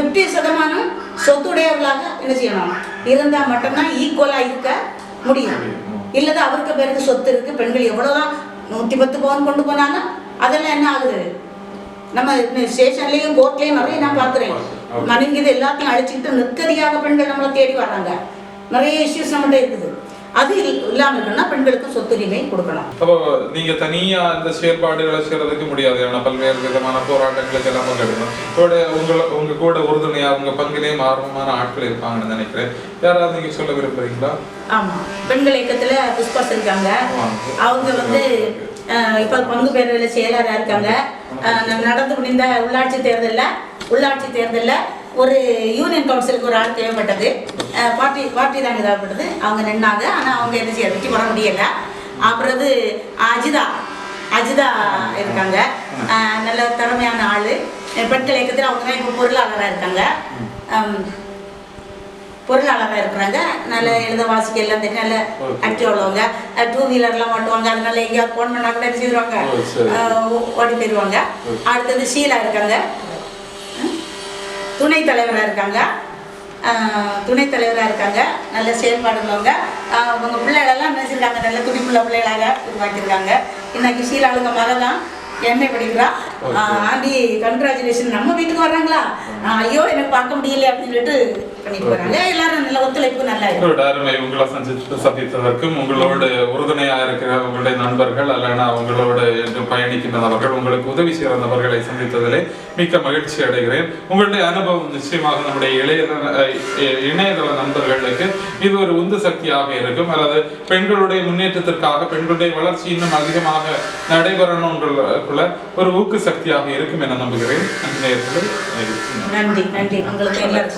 50% சொத்துடையவர்களாக என்ன செய்யணும் இருந்தா மட்டும்தான் ஈக்குவலா இருக்க முடியும். இல்லது அவருக்கு பிறகு சொத்து இருக்கு, பெண்கள் எவ்வளவுதான் 110 பவுன் கொண்டு போனாலும் அதெல்லாம் என்ன ஆகுது, நம்ம ஸ்டேஷன்லயும் கோர்ட்லயும் நிறைய நான் பாக்குறேன், மனைவி இது எல்லாத்தையும் அழிச்சுக்கிட்டு நிற்கதியாக பெண்கள் நம்மளை தேடி வர்றாங்க. நிறைய இஷ்யூஸ் நம்மகிட்ட இருக்குது. அது இல்லாம இருக்குன்னா பெண்களுக்கும் சொத்துரிமை கொடுக்கணும். அப்போ நீங்க தனியா இந்த செயற்பாடுகளை செய்யறதுக்கு முடியாது, பல்வேறு விதமான போராட்டங்களுக்கு எல்லாம் பங்கெடுக்கணும். உங்க கூட உறுதுணையா உங்க பங்கிலேயும் ஆர்வமான ஆட்கள் இருப்பாங்கன்னு நினைக்கிறேன். யாராவது நீங்க சொல்ல விரும்புறீங்களா? ஆமா, பெண்கள் இயக்கத்துல புஷ்பா இருக்காங்க. அவங்க இப்ப பங்கு பேரவையில செயலராக இருக்காங்க. நடந்து முடிந்த உள்ளாட்சி தேர்தலில் ஒரு யூனியன் கவுன்சிலுக்கு ஒரு ஆள் தேவைப்பட்டது. பார்ட்டி தாங்க தேவைப்பட்டது. அவங்க நின்னாங்க. ஆனால் அவங்க என்ன செய்ய வெற்றி பெற முடியலை. அப்புறம் அஜிதா இருக்காங்க, நல்ல திறமையான ஆள். பெண்கள் இயக்கத்தில் அவங்க தான் இப்போ பொருளாளராக இருக்கிறாங்க. நல்ல எழுத வாசிக்க எல்லாம் தெரியும், நல்ல ஆக்டிவ் உள்ளவங்க. 2 வீலர்லாம் ஓட்டுவாங்க. அதனால எங்கேயாவது ஃபோன் பண்ணா கூட செய்வாங்க, ஓடி போயிடுவாங்க. அடுத்தது ஷீலா இருக்காங்க, துணைத் தலைவராக இருக்காங்க. நல்ல செயல்பாடு உள்ளவங்க. அவங்க பிள்ளைகளெல்லாம் நினைச்சிருக்காங்க, நல்ல துணிப்புள்ள பிள்ளைகளாக உருவாக்கியிருக்காங்க. இன்னைக்கு ஷீலாளுங்க மகள் தான் எம்ஏ படிக்கிறா. ஆண்டி கங்க்ராச்சுலேஷன், நம்ம வீட்டுக்கு வர்றாங்களா, ஐயோ எனக்கு பார்க்க முடியல அப்படின்னு சொல்லிட்டு பண்ணிட்டு போறாங்க. எல்லாரும் நல்ல ஒத்துழைப்பு நல்லா இருக்கு. உங்களை சந்தித்ததற்கும் உங்களோட உறுதுணையா இருக்கிற உங்களுடைய நண்பர்கள் அல்லனா உங்களோட பயணிக்கின்ற நபர்கள், உங்களுக்கு உதவி செய்கிற நபர்களை சந்தித்ததிலே மிக்க மகிழ்ச்சி அடைகிறேன். உங்களுடைய அனுபவம் நிச்சயமாக நம்முடைய இணையதள நண்பர்களுக்கு இது ஒரு உந்து சக்தியாக இருக்கும். அல்லது பெண்களுடைய முன்னேற்றத்திற்காக, பெண்களுடைய வளர்ச்சி இன்னும் அதிகமாக நடைபெறணும்ன்றதுக்குள்ள ஒரு ஊக்கு சக்தியாக இருக்கும் என நம்புகிறேன். நன்றி. உங்களுக்கு எல்லாருக்கும்